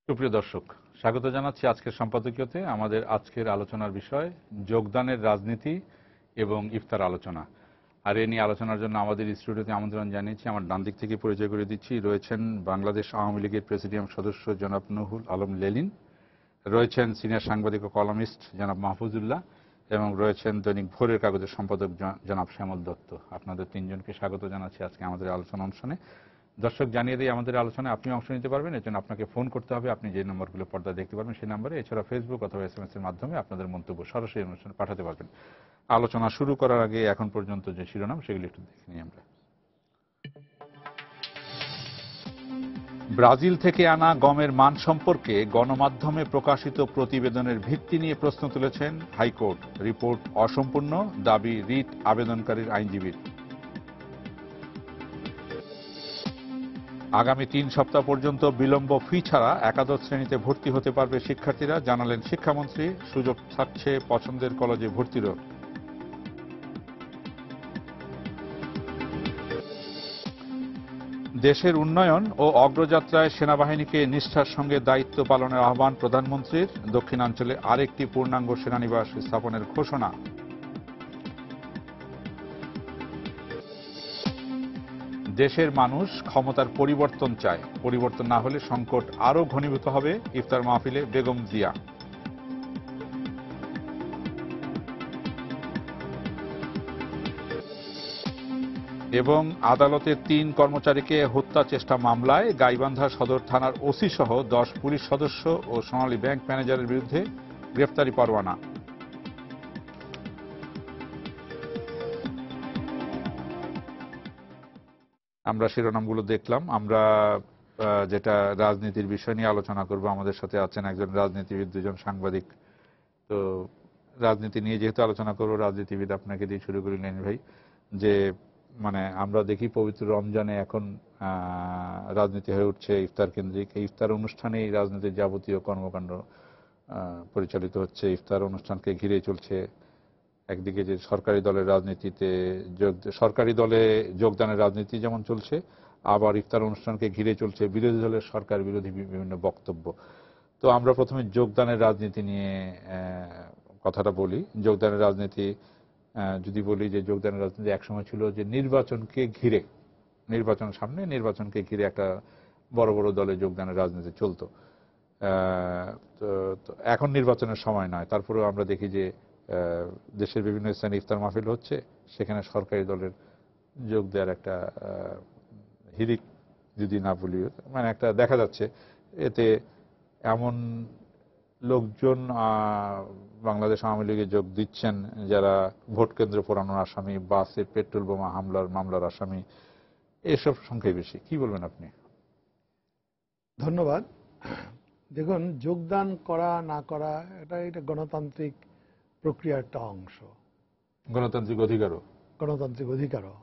সুপ্রিয় দর্শক, স্বাগত জানাচ্ছি আজকের সম্পাদকীয়তে। আমাদের আজকের আলোচনার বিষয় যোগদানের রাজনীতি এবং ইফতার আলোচনা। আর এ নিয়ে আলোচনার জন্য আমাদের স্টুডিওতে আমন্ত্রণ জানিয়েছি, আমার ডান দিক থেকে পরিচয় করে দিচ্ছি, রয়েছেন বাংলাদেশ আওয়ামী লীগের প্রেসিডিয়াম সদস্য জনাব নুহুল আলম লেলিন, রয়েছেন সিনিয়র সাংবাদিক ও কলামিস্ট জনাব মাহফুজুল্লাহ, এবং রয়েছেন দৈনিক ভোরের কাগজের সম্পাদক জনাব শ্যামল দত্ত। আপনাদের তিনজনকে স্বাগত জানাচ্ছি আজকে আমাদের আলোচনা অনুষ্ঠানে। দর্শক, জানিয়ে দিই আমাদের আলোচনায় আপনি অংশ নিতে পারবেন। এর জন্য আপনাকে ফোন করতে হবে। আপনি যে নম্বরগুলো পর্দায় দেখতে পারবেন সেই নম্বরে, এছাড়া ফেসবুক অথবা এসএমএস এর মাধ্যমে আপনাদের মন্তব্য সরাসরি অনুষ্ঠানে পাঠাতে পারবেন। আলোচনা শুরু করার আগে এখন পর্যন্ত যে শিরোনাম সেগুলি একটু দেখে নিই আমরা। ব্রাজিল থেকে আনা গমের মান সম্পর্কে গণমাধ্যমে প্রকাশিত প্রতিবেদনের ভিত্তি নিয়ে প্রশ্ন তুলেছেন হাইকোর্ট। রিপোর্ট অসম্পূর্ণ, দাবি রিট আবেদনকারীর আইনজীবীর। আগামী ৩ সপ্তাহ পর্যন্ত বিলম্ব ফি ছাড়া একাদশ শ্রেণীতে ভর্তি হতে পারবে শিক্ষার্থীরা, জানালেন শিক্ষামন্ত্রী। সুযোগ থাকছে পছন্দের কলেজে ভর্তিরও। দেশের উন্নয়ন ও অগ্রযাত্রায় সেনাবাহিনীকে নিষ্ঠার সঙ্গে দায়িত্ব পালনের আহ্বান প্রধানমন্ত্রীর। দক্ষিণাঞ্চলে আরেকটি পূর্ণাঙ্গ সেনানিবাস স্থাপনের ঘোষণা। দেশের মানুষ ক্ষমতার পরিবর্তন চায়, পরিবর্তন না হলে সংকট আরও ঘনীভূত হবে, ইফতার মাহফিলে বেগম জিয়া। এবং আদালতের ৩ কর্মচারীকে হত্যা চেষ্টা মামলায় গাইবান্ধা সদর থানার ওসি সহ 10 পুলিশ সদস্য ও সোনালী ব্যাংক ম্যানেজারের বিরুদ্ধে গ্রেফতারি পরোয়ানা। আমরা শিরোনামগুলো দেখলাম। আমরা যেটা রাজনীতির বিষয় নিয়ে আলোচনা করব, আমাদের সাথে আছেন একজন রাজনীতিবিদ, দুজন সাংবাদিক। তো রাজনীতি নিয়ে যেহেতু আলোচনা করবো, রাজনীতিবিদ আপনাকে দিয়ে শুরু করি লেন ভাই। যে মানে আমরা দেখি পবিত্র রমজানে এখন রাজনীতি হয়ে উঠছে ইফতার কেন্দ্রিক। এই ইফতার অনুষ্ঠানেই রাজনীতির যাবতীয় কর্মকাণ্ড পরিচালিত হচ্ছে। ইফতার অনুষ্ঠানকে ঘিরে চলছে একদিকে যে সরকারি দলের রাজনীতিতে সরকারি দলে যোগদানের রাজনীতি যেমন চলছে, আবার ইফতার অনুষ্ঠানকে ঘিরে চলছে বিরোধী দলের সরকার বিরোধী বিভিন্ন বক্তব্য। তো আমরা প্রথমে যোগদানের রাজনীতি নিয়ে কথাটা বলি। যোগদানের রাজনীতি যদি বলি যে যোগদানের রাজনীতি একসময় ছিল যে নির্বাচনকে ঘিরে, নির্বাচন সামনে, নির্বাচনকে ঘিরে একটা বড় বড় দলে যোগদানের রাজনীতি চলতো। তো এখন নির্বাচনের সময় নয়, তারপরেও আমরা দেখি যে দেশের বিভিন্ন স্থানে ইফতার মাহফিল হচ্ছে, সেখানে সরকারি দলের যোগ দেওয়ার একটা হিড়িক যদি না বলি, মানে একটা দেখা যাচ্ছে। এতে এমন লোকজন বাংলাদেশ আওয়ামী লীগে যোগ দিচ্ছেন যারা ভোট কেন্দ্র পোড়ানোর আসামি, বাসে পেট্রোল বোমা মামলার আসামি, এসব সংখ্যাই বেশি। কি বলবেন আপনি? ধন্যবাদ। দেখুন, যোগদান করা না করা এটা গণতান্ত্রিক প্রক্রিয়ার একটা অংশ, গণতান্ত্রিক অধিকারও।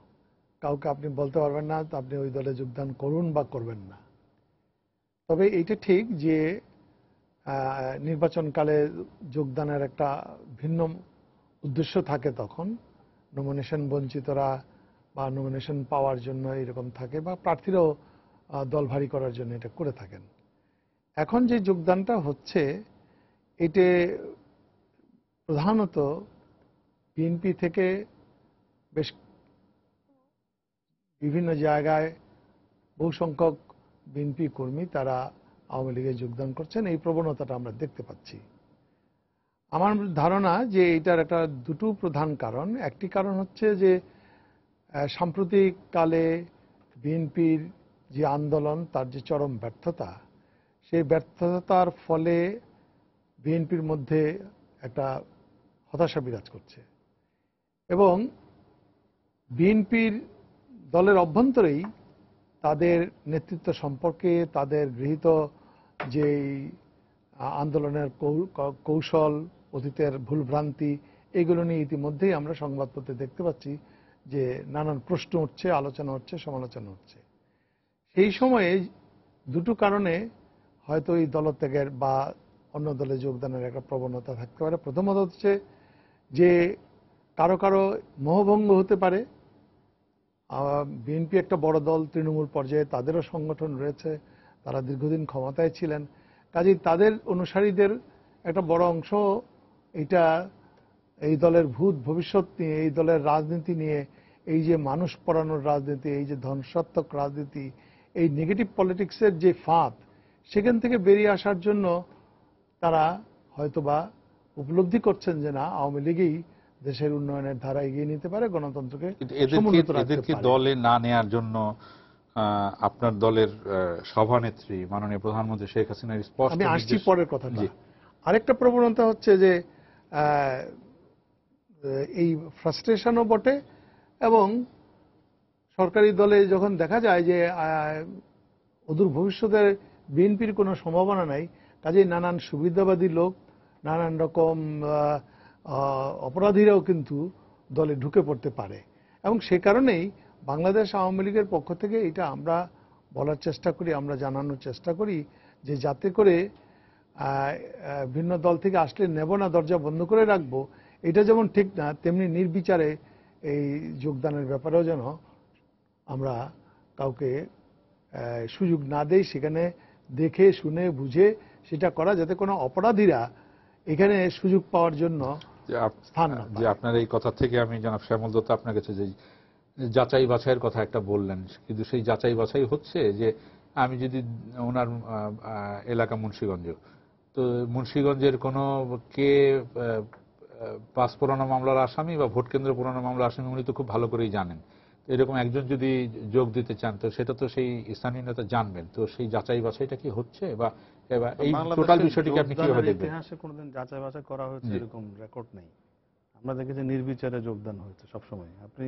কাউকে আপনি বলতে পারবেন না আপনি ওই দলে যোগদান করুন বা করবেন না। তবে এইটা ঠিক যে নির্বাচনকালে যোগদানের একটা ভিন্ন উদ্দেশ্য থাকে। তখন নমিনেশন বঞ্চিতরা বা নমিনেশন পাওয়ার জন্য এরকম থাকে, বা প্রার্থীরাও দল ভারী করার জন্য এটা করে থাকেন। এখন যে যোগদানটা হচ্ছে, এতে প্রধানত বিএনপি থেকে বেশ বিভিন্ন জায়গায় বহু সংখ্যক বিএনপি কর্মী তারা আওয়ামী লীগে যোগদান করছেন। এই প্রবণতাটা আমরা দেখতে পাচ্ছি। আমার ধারণা যে এটার একটা দুটো প্রধান কারণ। একটি কারণ হচ্ছে যে সাম্প্রতিক কালে বিএনপির যে আন্দোলন, তার যে চরম ব্যর্থতা, সেই ব্যর্থতার ফলে বিএনপির মধ্যে একটা হতাশা বিরাজ করছে, এবং বিএনপির দলের অভ্যন্তরেই তাদের নেতৃত্ব সম্পর্কে, তাদের গৃহীত যে আন্দোলনের কৌশল, অতীতের ভুলভ্রান্তি, এগুলো নিয়ে ইতিমধ্যেই আমরা সংবাদপত্রে দেখতে পাচ্ছি যে নানান প্রশ্ন উঠছে, আলোচনা হচ্ছে, সমালোচনা হচ্ছে। সেই সময়ে দুটো কারণে হয়তো এই দলত্যাগের বা অন্য দলে যোগদানের একটা প্রবণতা থাকতে পারে। প্রথমত হচ্ছে যে কারো কারো মোহভঙ্গ হতে পারে। বিএনপি একটা বড় দল, তৃণমূল পর্যায়ে তাদেরও সংগঠন রয়েছে, তারা দীর্ঘদিন ক্ষমতায় ছিলেন। কাজেই তাদের অনুসারীদের একটা বড় অংশ এটা এই দলের ভূত ভবিষ্যৎ নিয়ে, এই দলের রাজনীতি নিয়ে, এই যে মানুষ পড়ানোর রাজনীতি, এই যে ধ্বংসাত্মক রাজনীতি, এই নেগেটিভ পলিটিক্সের যে ফাঁদ, সেখান থেকে বেরিয়ে আসার জন্য তারা হয়তোবা উপলব্ধি করছেন যে না, আওয়ামী লীগই দেশের উন্নয়নের ধারা এগিয়ে নিতে পারে, গণতন্ত্রকে সমুন্নত রাখতে এদেরকে পারে। দলে না নেয়ার জন্য আপনার দলের সভানেত্রী মাননীয় প্রধানমন্ত্রী শেখ হাসিনার স্পষ্ট আমি আসছি নির্দেশ। পরের কথাটা। জি। আরেকটা প্রবণতা হচ্ছে যে এই ফ্রাস্ট্রেশনও বটে, এবং সরকারি দলে যখন দেখা যায় যে অদূর ভবিষ্যতে বিএনপির কোনো সম্ভাবনা নাই, কাজেই নানান সুবিধাবাদী লোক, নানান রকম অপরাধীরাও কিন্তু দলে ঢুকে পড়তে পারে। এবং সে কারণেই বাংলাদেশ আওয়ামী লীগের পক্ষ থেকে এটা আমরা বলার চেষ্টা করি, আমরা জানানোর চেষ্টা করি যে যাতে করে ভিন্ন দল থেকে আসলে নেব না, দরজা বন্ধ করে রাখবো, এটা যেমন ঠিক না, তেমনি নির্বিচারে এই যোগদানের ব্যাপারেও যেন আমরা কাউকে সুযোগ না দেই, সেখানে দেখে শুনে বুঝে সেটা করা, যাতে কোনো অপরাধীরা এখানে সুযোগ পাওয়ার জন্য স্থান না পায়। যে আপনার এই কথা থেকে আমি জনাব শ্যামল দত্ত আপনার কাছে যে যাচাই বাছাইয়ের কথা একটা বললেন, কিন্তু সেই যাচাই বাছাই হচ্ছে যে আমি যদি ওনার এলাকা মুন্সিগঞ্জ, তো মুন্সিগঞ্জের কোনো কে পাস পুরানো মামলার আসামি বা ভোট কেন্দ্র পুরানো মামলার আসামি উনি তো খুব ভালো করেই জানেন। এরকম একজন যদি যোগ দিতে চান তো সেটা তো সেই স্থানীয় নেতা জানবেন। তো সেই যাচাই বাছাইটা কি হচ্ছে, বা এই টোটাল বিষয়টিকে আপনি কিভাবে দেখবেন? ইতিহাসে কোনোদিন যাচাই বাছাই করা হয়েছে এরকম রেকর্ড নেই। আমরা দেখেছি নির্বিচারে যোগদান হয়েছে সবসময়। আপনি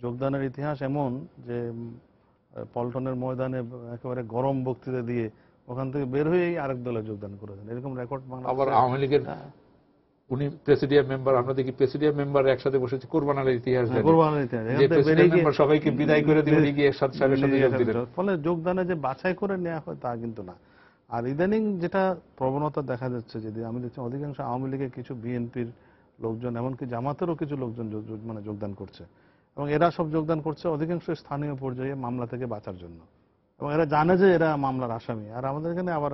যোগদানের ইতিহাস এমন যে পল্টনের ময়দানে একেবারে গরম বক্তৃতা দিয়ে ওখান থেকে বের হয়েই আরেক দলে যোগদান করেছেন, এরকম রেকর্ড আবার আওয়ামী লীগের উনি প্রেসিডিয়াম মেম্বার, আমরা দেখি প্রেসিডিয়াম মেম্বার একসাথে বসেছে কোরবানের ইতিহাস, সবাইকে বিদায় করে দিয়ে গিয়ে সাহেবের সাথে যোগ দিলেন। ফলে যোগদানে যে বাছাই করে নেওয়া হয় তা কিন্তু না। আর ইদানিং যেটা প্রবণতা দেখা যাচ্ছে, যদি আমি দেখছি অধিকাংশ আওয়ামী লীগের কিছু বিএনপির লোকজন, এমনকি জামাতেরও কিছু লোকজন মানে যোগদান করছে, এবং এরা সব যোগদান করছে অধিকাংশ স্থানীয় পর্যায়ে মামলা থেকে বাঁচার জন্য, এবং এরা জানে যে এরা মামলার আসামি। আর আমাদের এখানে আবার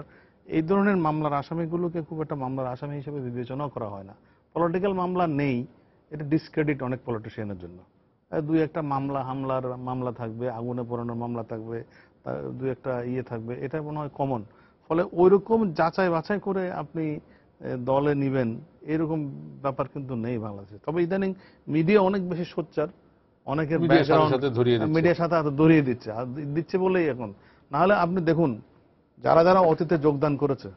এই ধরনের মামলার আসামিগুলোকে খুব একটা মামলার আসামি হিসেবে বিবেচনাও করা হয় না। পলিটিক্যাল মামলা নেই, এটা ডিসক্রেডিট অনেক পলিটিশিয়ানের জন্য। দুই একটা হামলার মামলা থাকবে, আগুনে পোড়ানোর মামলা থাকবে, দুই একটা থাকবে, এটা মনে হয় কমন। ফলে ওইরকম যাচাই বাছাই করে আপনি দলে নিবেন এরকম ব্যাপার কিন্তু নেই বাংলাদেশে। তবে ইদানিং মিডিয়া অনেক বেশি সোচ্চার, অনেকের ব্যাকগ্রাউন্ড মিডিয়ার সাথে ধরিয়ে দিচ্ছে বলেই এখন। না হলে আপনি দেখুন, যারা যারা অতীতে যোগদান করেছে,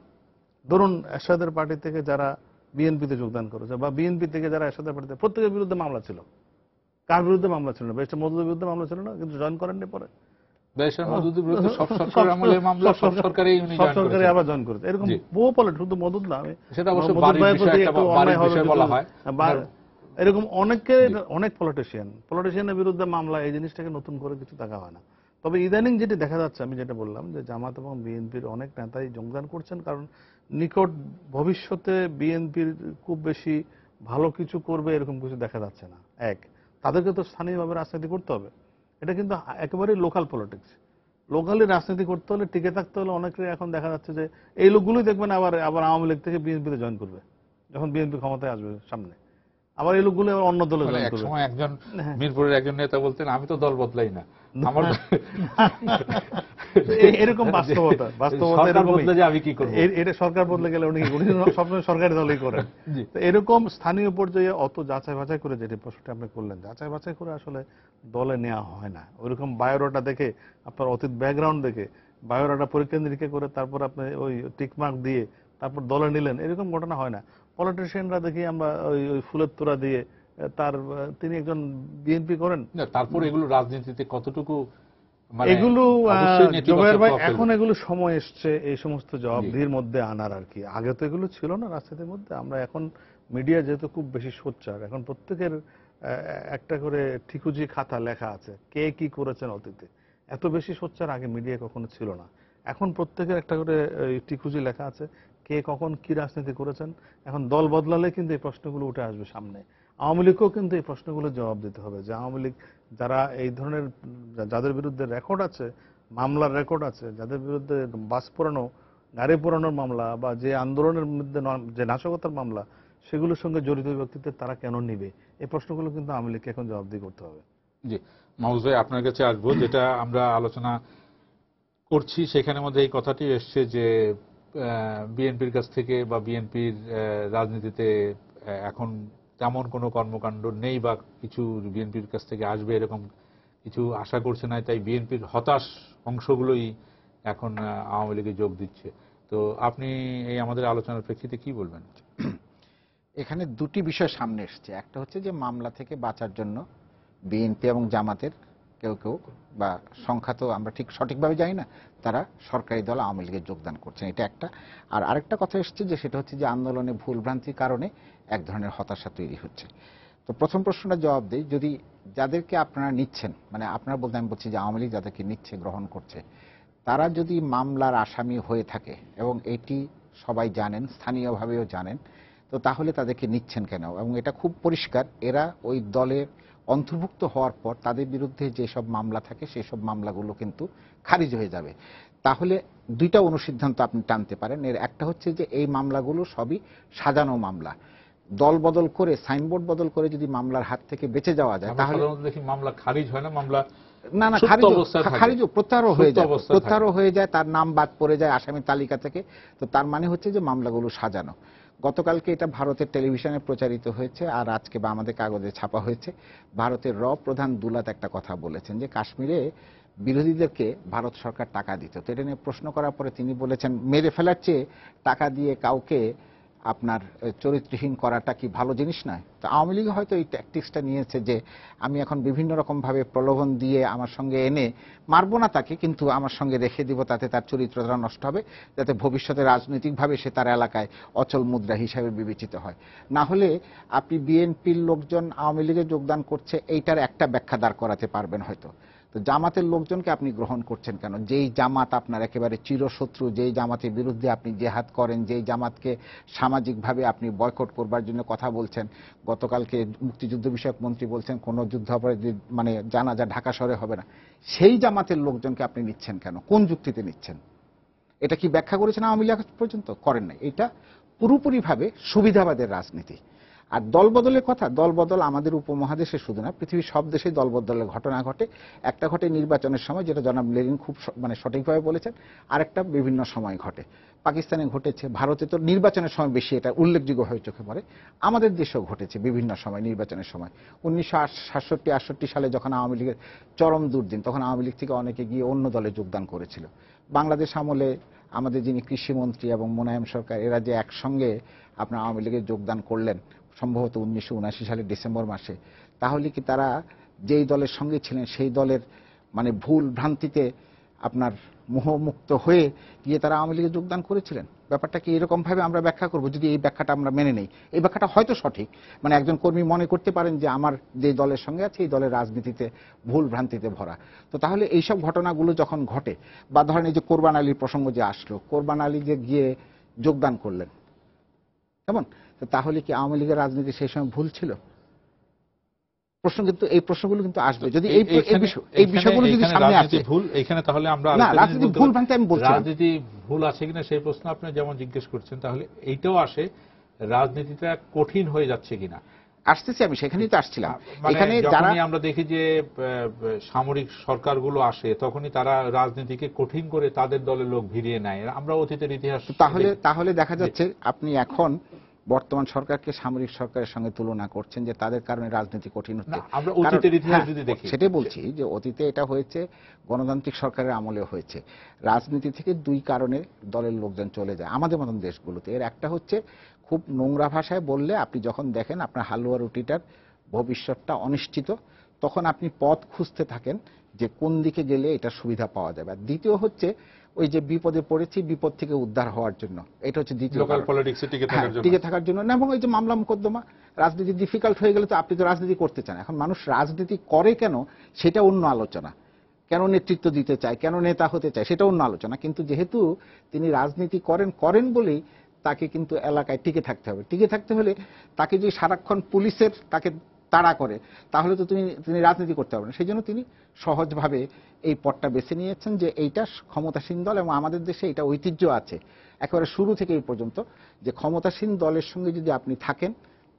ধরুন এরশাদের পার্টি থেকে যারা বিএনপিতে যোগদান করেছে, বা বিএনপি থেকে যারা এরশাদের পার্টিতে, প্রত্যেকের বিরুদ্ধে মামলা ছিল। কার বিরুদ্ধে মামলা ছিল না? ব্যারিস্টার মওদুদের বিরুদ্ধে মামলা ছিল না, কিন্তু জয়েন করেননি পরে। ব্যারিস্টার মওদুদের বিরুদ্ধে সব সরকারের আমলে মামলা, সব সরকারই আবার জয়েন করেছে। এরকম বহু পলিটিক্স, শুধু মওদুদ না, সেটা অবশ্য বাড়ির বিষয়, একটা বাড়ির বিষয় বলা হয়। এরকম অনেক পলিটিশিয়ানের বিরুদ্ধে মামলা, এই জিনিসটাকে নতুন করে কিছু দেখা হয় না। তবে ইদানিং যেটা দেখা যাচ্ছে, আমি যেটা বললাম যে জামাত এবং বিএনপির অনেক নেতাই যোগদান করছেন, কারণ নিকট ভবিষ্যতে বিএনপির খুব বেশি ভালো কিছু করবে এরকম কিছু দেখা যাচ্ছে না। তাদেরকে তো স্থানীয়ভাবে রাজনীতি করতে হবে, এটা কিন্তু একেবারেই লোকাল পলিটিক্স। লোকালি রাজনীতি করতে হলে, টিকে থাকতে হলে, অনেকে এখন দেখা যাচ্ছে যে এই লোকগুলোই দেখবেন আবার আওয়ামী লীগ থেকে বিএনপিতে জয়েন করবে যখন বিএনপি ক্ষমতায় আসবে সামনে। আবার এই লোকগুলো অন্য দলে জয়েন করবে। একসময় একজন মিরপুরের একজন নেতা বলতেন, আমি তো দল বদলাই না, আমার এরকম বাস্তবতা আমি কি করব, এটা সরকার বদলে গেলে উনি সবসময় সরকারি দলই করেন। এরকম স্থানীয় পর্যায়ে অত যাচাই বাছাই করে, যেটি প্রশ্নটা আপনি করলেন, যাচাই বাছাই করে আসলে দলে নেওয়া হয় না। ওইরকম বায়োডাটা দেখে, আপনার অতীত ব্যাকগ্রাউন্ড দেখে বায়োডাটা পরীক্ষা নিরীক্ষা করে তারপর আপনি ওই টিকমার্ক দিয়ে তারপর দলে নিলেন, এরকম ঘটনা হয় না। পলিটিশিয়ানরা দেখি আমরা ওই ফুলের তোড়া দিয়ে তিনি একজন বিএনপি করেন, তারপর এগুলো রাজনীতিতে কতটুকু, এগুলো জবাইর ভাই এখন এগুলো সময় এসছে এই সমস্ত জবাবদিহির মধ্যে আনার আর কি। আগে তো এগুলো ছিল না রাজনীতির মধ্যে। আমরা এখন মিডিয়া যেহেতু খুব বেশি সোচ্চার, এখন প্রত্যেকের একটা করে ঠিকুজি খাতা লেখা আছে কে কি করেছেন অতীতে। এত বেশি সোচ্চার আগে মিডিয়া কখনো ছিল না। এখন প্রত্যেকের একটা করে ঠিকুজি লেখা আছে কে কখন কি রাজনীতি করেছেন। এখন দল বদলালে কিন্তু এই প্রশ্নগুলো উঠে আসবে সামনে। আওয়ামী লীগকেও কিন্তু এই প্রশ্নগুলো জবাব দিতে হবে যে আওয়ামী লীগ যারা এই ধরনের, যাদের বিরুদ্ধে রেকর্ড আছে, মামলার রেকর্ড আছে, যাদের বিরুদ্ধে বাস পোড়ানো গাড়ি পোড়ানোর মামলা বা যে আন্দোলনের মধ্যে যে নাশকতার মামলা, সেগুলোর সঙ্গে জড়িত ব্যক্তিদের তারা কেন নিবে? এই প্রশ্নগুলো কিন্তু আওয়ামী লীগকে এখন জবাবদিহি করতে হবে। জি, মাহফুজ ভাই আপনার কাছে আসবো। যেটা আমরা আলোচনা করছি সেখানের মধ্যে এই কথাটি এসছে যে বিএনপির কাছ থেকে বা বিএনপির রাজনীতিতে এখন তেমন কোনো কর্মকাণ্ড নেই বা কিছু বিএনপির কাছ থেকে আসবে এরকম কিছু আশা করছে না, তাই বিএনপির হতাশ অংশগুলোই এখন আওয়ামী লীগে যোগ দিচ্ছে। তো আপনি এই আমাদের আলোচনার প্রেক্ষিতে কি বলবেন? এখানে দুটি বিষয় সামনে এসছে। একটা হচ্ছে যে মামলা থেকে বাঁচার জন্য বিএনপি এবং জামাতের কেউ কেউ, বা সংখ্যা তো আমরা ঠিক সঠিকভাবে জানি না, তারা সরকারি দল আওয়ামী লীগে যোগদান করছেন, এটা একটা। আর আরেকটা কথা এসছে যে সেটা হচ্ছে যে আন্দোলনে ভুলভ্রান্তির কারণে এক ধরনের হতাশা তৈরি হচ্ছে। তো প্রথম প্রশ্নটা জবাব দেই, যদি যাদেরকে আপনারা নিচ্ছেন, মানে আপনারা বলতে আমি বলছি যে আওয়ামী লীগ যাদেরকে নিচ্ছে, গ্রহণ করছে, তারা যদি মামলার আসামি হয়ে থাকে এবং এটি সবাই জানেন, স্থানীয়ভাবেও জানেন, তো তাহলে তাদেরকে নিচ্ছেন কেন? এবং এটা খুব পরিষ্কার, এরা ওই দলের অন্তর্ভুক্ত হওয়ার পর তাদের বিরুদ্ধে যেসব মামলা থাকে সেই সব মামলাগুলো কিন্তু খারিজ হয়ে যাবে। তাহলে দুইটা অনুসিদ্ধান্ত আপনি টানতে পারেন। এর একটা হচ্ছে যে এই মামলাগুলো সবই সাজানো মামলা, দল বদল করে, সাইনবোর্ড বদল করে যদি মামলার হাত থেকে বেঁচে যাওয়া যায় তাহলে দেখি মামলা খারিজ হয় না, মামলা না না খারিজ প্রত্যাহারও হয়ে যায়, প্রত্যাহারও হয়ে যায়, তার নাম বাদ পড়ে যায় আসামি তালিকা থেকে। তো তার মানে হচ্ছে যে মামলাগুলো সাজানো। গতকালকে এটা ভারতের টেলিভিশনে প্রচারিত হয়েছে আর আজকে বা আমাদের কাগজে ছাপা হয়েছে। ভারতের প্রধান দুলাত একটা কথা বলেছেন যে কাশ্মীরে বিরোধীদেরকে ভারত সরকার টাকা দিত। তো এটা নিয়ে প্রশ্ন করার পরে তিনি বলেছেন, মেরে ফেলার চেয়ে টাকা দিয়ে কাউকে আপনার চরিত্রহীন করাটা কি ভালো জিনিস নয়? তো আওয়ামী লীগ হয়তো এই ট্যাকটিক্সটা নিয়েছে যে আমি এখন বিভিন্ন রকম ভাবে প্রলোভন দিয়ে আমার সঙ্গে এনে মারবো না তাকে, কিন্তু আমার সঙ্গে রেখে দিব, তাতে তার চরিত্রটা নষ্ট হবে, যাতে ভবিষ্যতে রাজনৈতিকভাবে সে তার এলাকায় অচল মুদ্রা হিসাবে বিবেচিত হয়। না হলে আপনি বিএনপির লোকজন আওয়ামী লীগে যোগদান করছে এইটার একটা ব্যাখ্যা দাঁড় করাতে পারবেন হয়তো। তো জামাতের লোকজনকে আপনি গ্রহণ করছেন কেন? যেই জামাত আপনার একেবারে চিরশত্রু, যেই জামাতের বিরুদ্ধে আপনি জেহাদ করেন, যেই জামাতকে সামাজিকভাবে আপনি বয়কট করবার জন্য কথা বলছেন। গতকালকে মুক্তিযুদ্ধ বিষয়ক মন্ত্রী বলছেন কোনো যুদ্ধাপরাধী মানে জানাজা ঢাকা শহরে হবে না। সেই জামাতের লোকজনকে আপনি নিচ্ছেন কেন? কোন যুক্তিতে নিচ্ছেন? এটা কি ব্যাখ্যা করেছেন আওয়ামী লীগ পর্যন্ত? করেন নাই। এটা পুরোপুরিভাবে সুবিধাবাদের রাজনীতি। আর দলবদলের কথা, দলবদল আমাদের উপমহাদেশে শুধু না, পৃথিবীর সব দেশেই দলবদলের ঘটনা ঘটে। একটা ঘটে নির্বাচনের সময়, যেটা জনাব লেনিন খুব মানে সঠিকভাবে বলেছেন, আরেকটা বিভিন্ন সময় ঘটে। পাকিস্তানে ঘটেছে, ভারতে তো নির্বাচনের সময় বেশি এটা উল্লেখযোগ্যভাবে চোখে পড়ে। আমাদের দেশেও ঘটেছে বিভিন্ন সময় নির্বাচনের সময়। 1967-68 সালে যখন আওয়ামী লীগের চরম দুর্দিন, তখন আওয়ামী লীগ থেকে অনেকে গিয়ে অন্য দলে যোগদান করেছিল। বাংলাদেশ আমলে আমাদের যিনি কৃষিমন্ত্রী এবং মোনায়েম সরকার, এরা যে একসঙ্গে আপনার আওয়ামী লীগে যোগদান করলেন সম্ভবত 1979 সালের ডিসেম্বর মাসে, তাহলে কি তারা যেই দলের সঙ্গে ছিলেন সেই দলের মানে ভুল ভ্রান্তিতে আপনার মোহমুক্ত হয়ে গিয়ে তারা আওয়ামী লীগে যোগদান করেছিলেন? ব্যাপারটা কি এরকম ভাবে আমরা ব্যাখ্যা করব? যদি এই ব্যাখ্যাটা আমরা মেনে নেই, এই ব্যাখ্যাটা হয়তো সঠিক, মানে একজন কর্মী মনে করতে পারেন যে আমার যে দলের সঙ্গে আছে এই দলের রাজনীতিতে ভুল ভ্রান্তিতে ভরা। তো তাহলে এইসব ঘটনাগুলো যখন ঘটে, বা ধরেন এই যে কোরবান আলীর প্রসঙ্গ যে আসলো, কোরবান আলী যে গিয়ে যোগদান করলেন, কেমন? তো তাহলে কি আওয়ামী লীগের রাজনীতি সেই সময় ভুল ছিল? প্রশ্ন কিন্তু এই প্রশ্নগুলো কিন্তু আসবে যদি এই বিষয়গুলো যদি সামনে আসে। ভুল এখানে তাহলে আমরা না, রাজনীতি ভুল ভ্রান্তি আমি বলছি, রাজনীতি ভুল আছে কিনা সেই প্রশ্ন আপনি যেমন জিজ্ঞেস করছেন, তাহলে এইটাও আসে রাজনীতিটা কঠিন হয়ে যাচ্ছে কিনা। আসতেছি, আমি সেখানেই তো আসছিলাম। এখানে যারা আমরা দেখি যে সামরিক সরকারগুলো আসে, তখনই তারা রাজনীতিকে কঠিন করে তাদের দলের লোক ভিড়িয়ে নেয়। আমরা অতীতের ইতিহাস তাহলে দেখা যাচ্ছে আপনি এখন বর্তমান সরকারকে সামরিক সরকারের সঙ্গে তুলনা করছেন যে তাদের কারণে রাজনীতি কঠিন হচ্ছে। আমরা অতীতের ইতিহাস যদি দেখি, সেটাই বলছি যে অতীতে এটা হয়েছে, গণতান্ত্রিক সরকারের আমলে হয়েছে। রাজনীতি থেকে দুই কারণে দলের লোকজন চলে যায় আমাদের মতন দেশগুলোতে। এর একটা হচ্ছে খুব নোংরা ভাষায় বললে, আপনি যখন দেখেন আপনার হালুয়া রুটিটার ভবিষ্যৎটা অনিশ্চিত, তখন আপনি পথ খুঁজতে থাকেন যে কোন দিকে গেলে এটা সুবিধা পাওয়া যাবে। আর দ্বিতীয় হচ্ছে ওই যে বিপদে পড়েছি, বিপদ থেকে উদ্ধার হওয়ার জন্য, এটা হচ্ছে দ্বিতীয় লোকাল পলিটিক্সে টিকে থাকার জন্য। এবং ওই যে মামলা মোকদ্দমা, রাজনীতি ডিফিকাল্ট হয়ে গেলে তো আপনি তো রাজনীতি করতে চান। এখন মানুষ রাজনীতি করে কেন সেটা অন্য আলোচনা, কেন নেতৃত্ব দিতে চায়, কেন নেতা হতে চায় সেটা অন্য আলোচনা। কিন্তু যেহেতু তিনি রাজনীতি করেন বলেই তাকে কিন্তু এলাকায় টিকে থাকতে হবে। টিকে থাকতে হলে তাকে যদি সারাক্ষণ পুলিশের তাকে তাড়া করে, তাহলে তো তিনি রাজনীতি করতে পারবেন। সেই জন্য তিনি সহজভাবে এই পথটা বেছে নিয়েছেন যে এইটা ক্ষমতাসীন দল, এবং আমাদের দেশে এটা ঐতিহ্য আছে একেবারে শুরু থেকে এই পর্যন্ত, যে ক্ষমতাসীন দলের সঙ্গে যদি আপনি থাকেন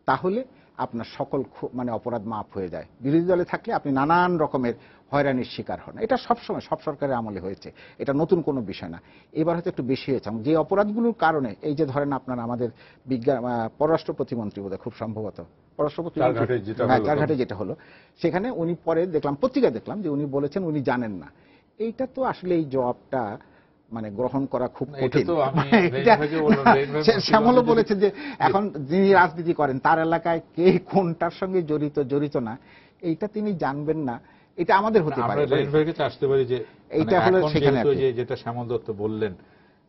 তাহলে আপনার সকল মানে অপরাধ মাফ হয়ে যায়। বিরোধী দলে থাকলে আপনি নানান রকমের হয়রানির শিকার হন। এটা সবসময় সব সরকারের আমলে হয়েছে, এটা নতুন কোনো বিষয় না। এবার হয়তো একটু বেশি হয়েছে, যে অপরাধগুলোর কারণে এই যে ধরেন আপনার আমাদের পররাষ্ট্র প্রতিমন্ত্রী বোধহয় খুব সম্ভবত চারঘাটে যেটা হলো, সেখানে উনি পরে দেখলাম পত্রিকায় দেখলাম যে উনি বলেছেন উনি জানেন না। এইটা তো আসলে এই জবাবটা মানে গ্রহণ করা খুব কঠিন। শ্যামলও বলেছে যে এখন যিনি রাজনীতি করেন তার এলাকায় কে কোনটার সঙ্গে জড়িত না এইটা তিনি জানবেন না, এটা আমাদের হতে পারে। আসতে পারি যে এইটা হলো সেখানে যেটা শ্যামল দত্ত বললেন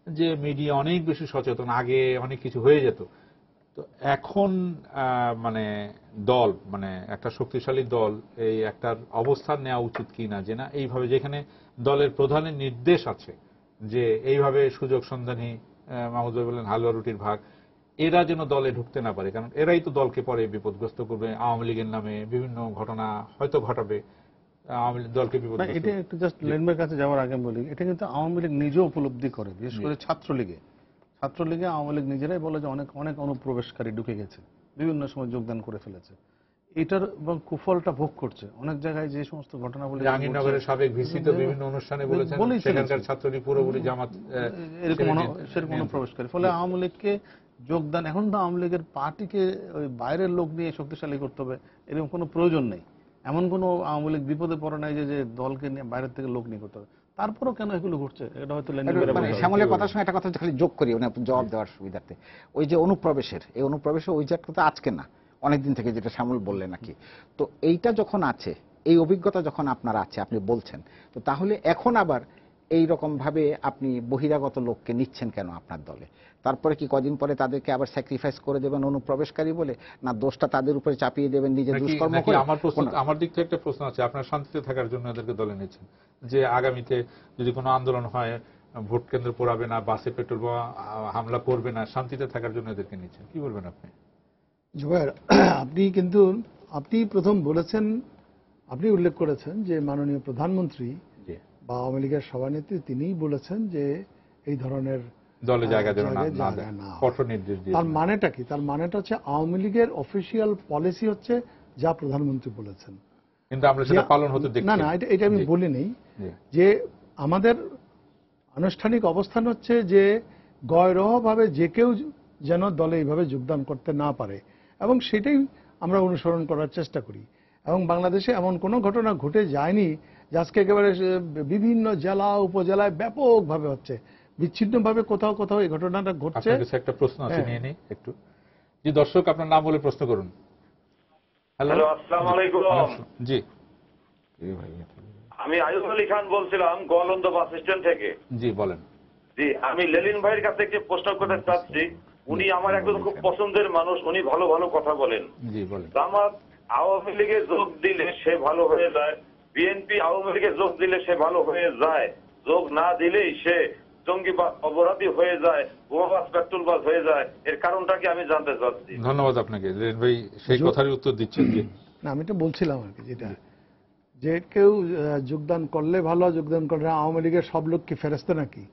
যে মিডিয়া অনেক বেশি সচেতন, আগে অনেক কিছু হয়ে যেত, তো এখন মানে দল মানে একটা শক্তিশালী দল এই একটা অবস্থান নেওয়া উচিত কিনা, যে না এইভাবে যেখানে দলের প্রধানের নির্দেশ আছে যে এইভাবে সুযোগ সন্ধানী মাহমুদ ভাই বললেন হালুয়া রুটির ভাগ, এরা যেন দলে ঢুকতে না পারে, কারণ এরাই তো দলকে পরে বিপদগ্রস্ত করবে, আওয়ামী লীগের নামে বিভিন্ন ঘটনা হয়তো ঘটাবে, আওয়ামী লীগ দলকে বিপদগ্রস্ত। এটা একটু জাস্ট লেনবের কাছে যাওয়ার আগে বলি, এটা কিন্তু আওয়ামী লীগ নিজেও উপলব্ধি করে, বিশেষ করে ছাত্রলীগে আওয়ামী লীগ নিজেরাই বলে যে অনেক অনুপ্রবেশকারী ঢুকে গেছে, বিভিন্ন সময় যোগদান করে ফেলেছে। এটার এবং কুফলটা ভোগ করছে অনেক জায়গায়। যে সমস্ত ঘটনা বলে জাহাঙ্গীরনগরের সাবেক ভিসি তো বিভিন্ন অনুষ্ঠানে বলেছেন সেখানকার ছাত্রলীগ পুরোপুরি জামাত সেরকম অনুপ্রবেশকারী, ফলে আওয়ামী লীগকে যোগদান, এখন তো আওয়ামী লীগের পার্টিকে ওই বাইরের লোক নিয়ে শক্তিশালী করতে হবে এরকম কোনো প্রয়োজন নেই। এমন কোনো আওয়ামী লীগ বিপদে পড়ে নাই যে দলকে নিয়ে বাইরের থেকে লোক নিয়ে করতে হবে। তারপরও কেন এগুলো ঘটছে এটা হয়তো শ্যামলের কথার সঙ্গে একটা কথা খালি যোগ করি জবাব দেওয়ার সুবিধার্থে। ওই যে এই অনুপ্রবেশের ওই জায়গাটা আজকে না, অনেকদিন থেকে, যেটা শ্যামল বললেন নাকি। তো এইটা যখন আছে, এই অভিজ্ঞতা যখন আপনার আছে, আপনি বলছেন, তো তাহলে এখন আবার এই রকম ভাবে আপনি বহিরাগত লোককে নিচ্ছেন কেন আপনার দলে? তারপরে কি কদিন পরে তাদেরকে আবার স্যাক্রিফাইস করে দেবেন অনুপ্রবেশকারী বলে, না দোষটা তাদের উপরে চাপিয়ে দেবেন নিজের দুষ্কর্ম করে? আমার দিক থেকে একটা প্রশ্ন আছে, আপনার শান্তিতে থাকার জন্য এদেরকে দলে নিচ্ছেন, যে আগামীতে যদি কোনো আন্দোলন হয় ভোট কেন্দ্র পোড়াবে না, বাসে পেট্রোল বোমা হামলা করবে না, শান্তিতে থাকার জন্য এদেরকে নিচ্ছেন, কি বলবেন আপনি? জুবায়ের, আপনি প্রথম বলেছেন, আপনি উল্লেখ করেছেন যে মাননীয় প্রধানমন্ত্রী বা আওয়ামী লীগের সভানেত্রী তিনিই বলেছেন যে এই ধরনের দলে জায়গা দেন না, কঠোর নির্দেশ দিয়ে। তার মানেটা কি? তার মানেটা হচ্ছে আওয়ামী লীগের অফিসিয়াল পলিসি হচ্ছে যা প্রধানমন্ত্রী বলেছেন, কিন্তু আমরা সেটা পালন হতে দেখছি না। এটা আমি বলিনি, যে আমাদের আনুষ্ঠানিক অবস্থান হচ্ছে যে গয়রভাবে যে কেউ যেন দলে এইভাবে যোগদান করতে না পারে, এবং সেটাই আমরা অনুসরণ করার চেষ্টা করি। এবং বাংলাদেশে এমন কোনো ঘটনা ঘটে যায়নি যে আজকে একেবারে বিভিন্ন জেলা উপজেলায় ব্যাপকভাবে হচ্ছে, বিচ্ছিন্নভাবে কোথাও কোথাও এই ঘটনাটা ঘটছে। একটা প্রশ্ন আছে, নিয়ে নিই একটু। জি দর্শক, আপনার নাম বলে প্রশ্ন করুন। হ্যালো, আসসালামু আলাইকুম। জি, আমি আয়ুব আলী খান বলছিলাম গোয়ালন্দ বাস স্ট্যান্ড থেকে। জি বলেন। জি, আমি লেলিন ভাইয়ের কাছে একটি প্রশ্ন করতে চাচ্ছি। উনি আমার একদম খুব পছন্দের মানুষ, উনি ভালো ভালো কথা বলেন। জি বলেন। আমার আওয়ামী লীগে যোগ দিলে সে ভালো হয়ে যায়, বিএনপি আওয়ামী লীগে যোগ দিলে সে ভালো হয়ে যায়, যোগ না দিলেই সে জঙ্গি বা অপরাধী হয়ে যায়, বোমাবাজ পেট্রোলবাজ হয়ে যায়। এর কারণটা কি আমি জানতে চাচ্ছি। ধন্যবাদ আপনাকে। লেলিন ভাই সেই কথারই উত্তর দিচ্ছেন। না, আমি তো বলছিলাম আর কি, যেটা যে কেউ যোগদান করলে ভালো, যোগদান করলে আওয়ামী লীগের সব লোক কি ফেরেশতা নাকি?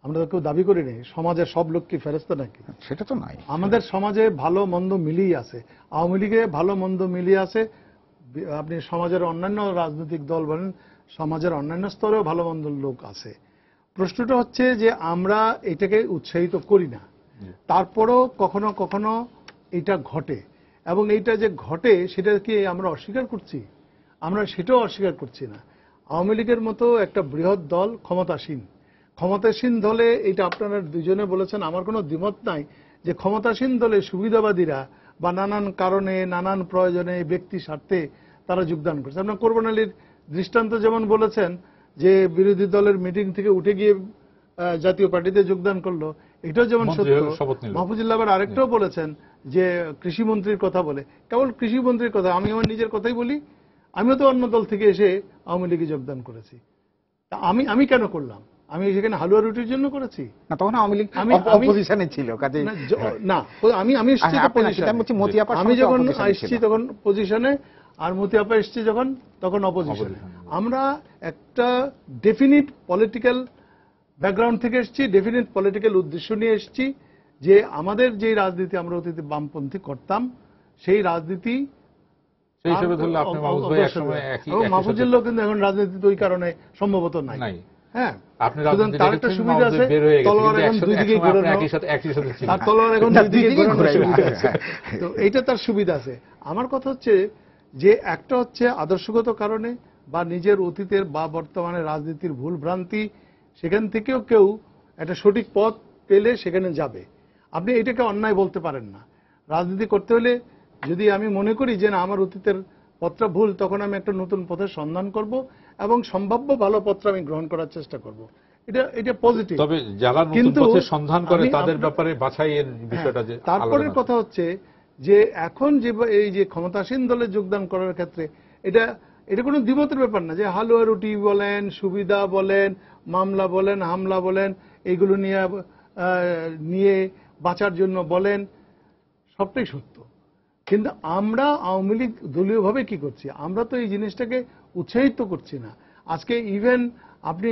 আমরা তো কেউ দাবি করি নেই সমাজের সব লোক কি ফেরেশতা নাকি? সেটা তো নাই। আমাদের সমাজে ভালো মন্দ মিলিয়ে আছে, আওয়ামী লীগে ভালো মন্দ মিলিয়ে আছে। আপনি সমাজের অন্যান্য রাজনৈতিক দল বলেন, সমাজের অন্যান্য স্তরেও ভালো মন্দ লোক আছে। প্রশ্নটা হচ্ছে যে আমরা এটাকে উৎসাহিত করি না, তারপরও কখনো কখনো এটা ঘটে, এবং এইটা যে ঘটে সেটা কি আমরা অস্বীকার করছি? আমরা সেটাও অস্বীকার করছি না। আওয়ামী লীগের মতো একটা বৃহৎ দল, ক্ষমতাসীন দলে, এটা আপনারা দুজনে বলেছেন, আমার কোনো দ্বিমত নাই যে ক্ষমতাসীন দলে সুবিধাবাদীরা বা নানান কারণে নানান প্রয়োজনে ব্যক্তি স্বার্থে তারা যোগদান করছে। আপনার কোরবান আলীর দৃষ্টান্ত যেমন বলেছেন যে বিরোধী দলের মিটিং থেকে উঠে গিয়ে জাতীয় পার্টিতে যোগদান করলো, এটাও যেমন সত্য। মাহফুজুল্লাহ আবার আরেকটাও বলেছেন যে কৃষিমন্ত্রীর কথা বলে, কেবল কৃষিমন্ত্রীর কথা, আমি আমার নিজের কথাই বলি, আমিও তো অন্য দল থেকে এসে আওয়ামী লীগে যোগদান করেছি। তা আমি কেন করলাম? আমি সেখানে হালুয়া রুটির জন্য করেছি না, তখন আওয়ামী লীগ অপোজিশনে ছিল, কাজে না আমি এসেছি তো পজিশনে। আমি যখন এসেছি তখন পজিশনে, আর মতি আপা এসেছি যখন তখন অপোজিশনে। আমরা একটা ডেফিনিট পলিটিক্যাল ব্যাকগ্রাউন্ড থেকে এসেছি, ডেফিনিট পলিটিক্যাল উদ্দেশ্য নিয়ে এসেছি, যে আমাদের যে রাজনীতি আমরা অতীতে বামপন্থী করতাম সেই রাজনীতি মাহফুজুল লোক কিন্তু এখন রাজনীতিতে ওই কারণে সম্ভবত নাই। হ্যাঁ, তার একটা সুবিধা আছে, তলোয়ার এখন দুই দিকে ঘোরানো, তার তলোয়ার এখন দুই দিকে ঘোরানোর সুবিধা আছে, তো এইটা তার সুবিধা আছে। আমার কথা হচ্ছে যে একটা হচ্ছে আদর্শগত কারণে বা নিজের অতীতের বা বর্তমানে রাজনীতির ভুল ভ্রান্তি, সেখান থেকেও কেউ একটা সঠিক পথ পেলে সেখানে যাবে। আপনি এটাকে অন্যায় বলতে পারেন না। রাজনীতি করতে হলে যদি আমি মনে করি যে না আমার অতীতের পথটা ভুল, তখন আমি একটা নতুন পথের সন্ধান করব এবং সম্ভাব্য ভালো পথটা আমি গ্রহণ করার চেষ্টা করব। এটা পজিটিভ। তবে যারা নতুন পথের সন্ধান করে তাদের ব্যাপারে বাছাইয়ের বিষয়টা যে তারপরের কথা হচ্ছে যে এখন যে এই যে ক্ষমতাসীন দলে যোগদান করার ক্ষেত্রে এটা কোনো দ্বিমতের ব্যাপার না, যে হালুয়া রুটি বলেন, সুবিধা বলেন, মামলা বলেন, হামলা বলেন, এইগুলো নিয়ে বাঁচার জন্য বলেন, সবটাই সত্য। কিন্তু আমরা আওয়ামী লীগ দলীয়ভাবে কি করছি? আমরা তো এই জিনিসটাকে উৎসাহিত করছি না। আজকে ইভেন আপনি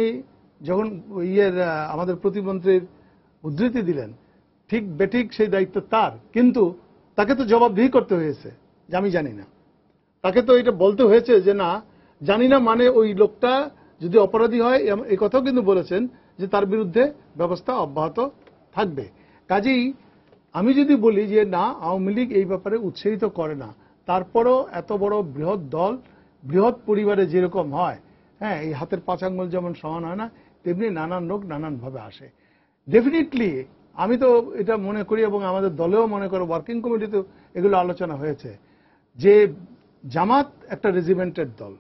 যখন আমাদের প্রতিমন্ত্রীর উদ্ধৃতি দিলেন, ঠিক বেঠিক সেই দায়িত্ব তার, কিন্তু তাকে তো জবাবদিহি করতে হয়েছে যে আমি জানি না। তাকে তো এটা বলতে হয়েছে যে না জানি না, মানে ওই লোকটা যদি অপরাধী হয় এই কথাও কিন্তু বলেছেন যে তার বিরুদ্ধে ব্যবস্থা অব্যাহত থাকবে। কাজেই আমি যদি বলি যে না আওয়ামী লীগ এই ব্যাপারে উৎসাহিত করে না, তারপরও এত বড় বৃহৎ দল, বৃহৎ পরিবারে যেরকম হয়, হ্যাঁ, এই হাতের 5 আঙ্গুল যেমন সমান হয় না, তেমনি নানান লোক নানানভাবে আসে। ডেফিনেটলি আমি তো এটা মনে করি এবং আমাদের দলেও মনে করো, ওয়ার্কিং কমিটিতেও এগুলো আলোচনা হয়েছে, যে জামাত একটা রেজিমেন্টের দল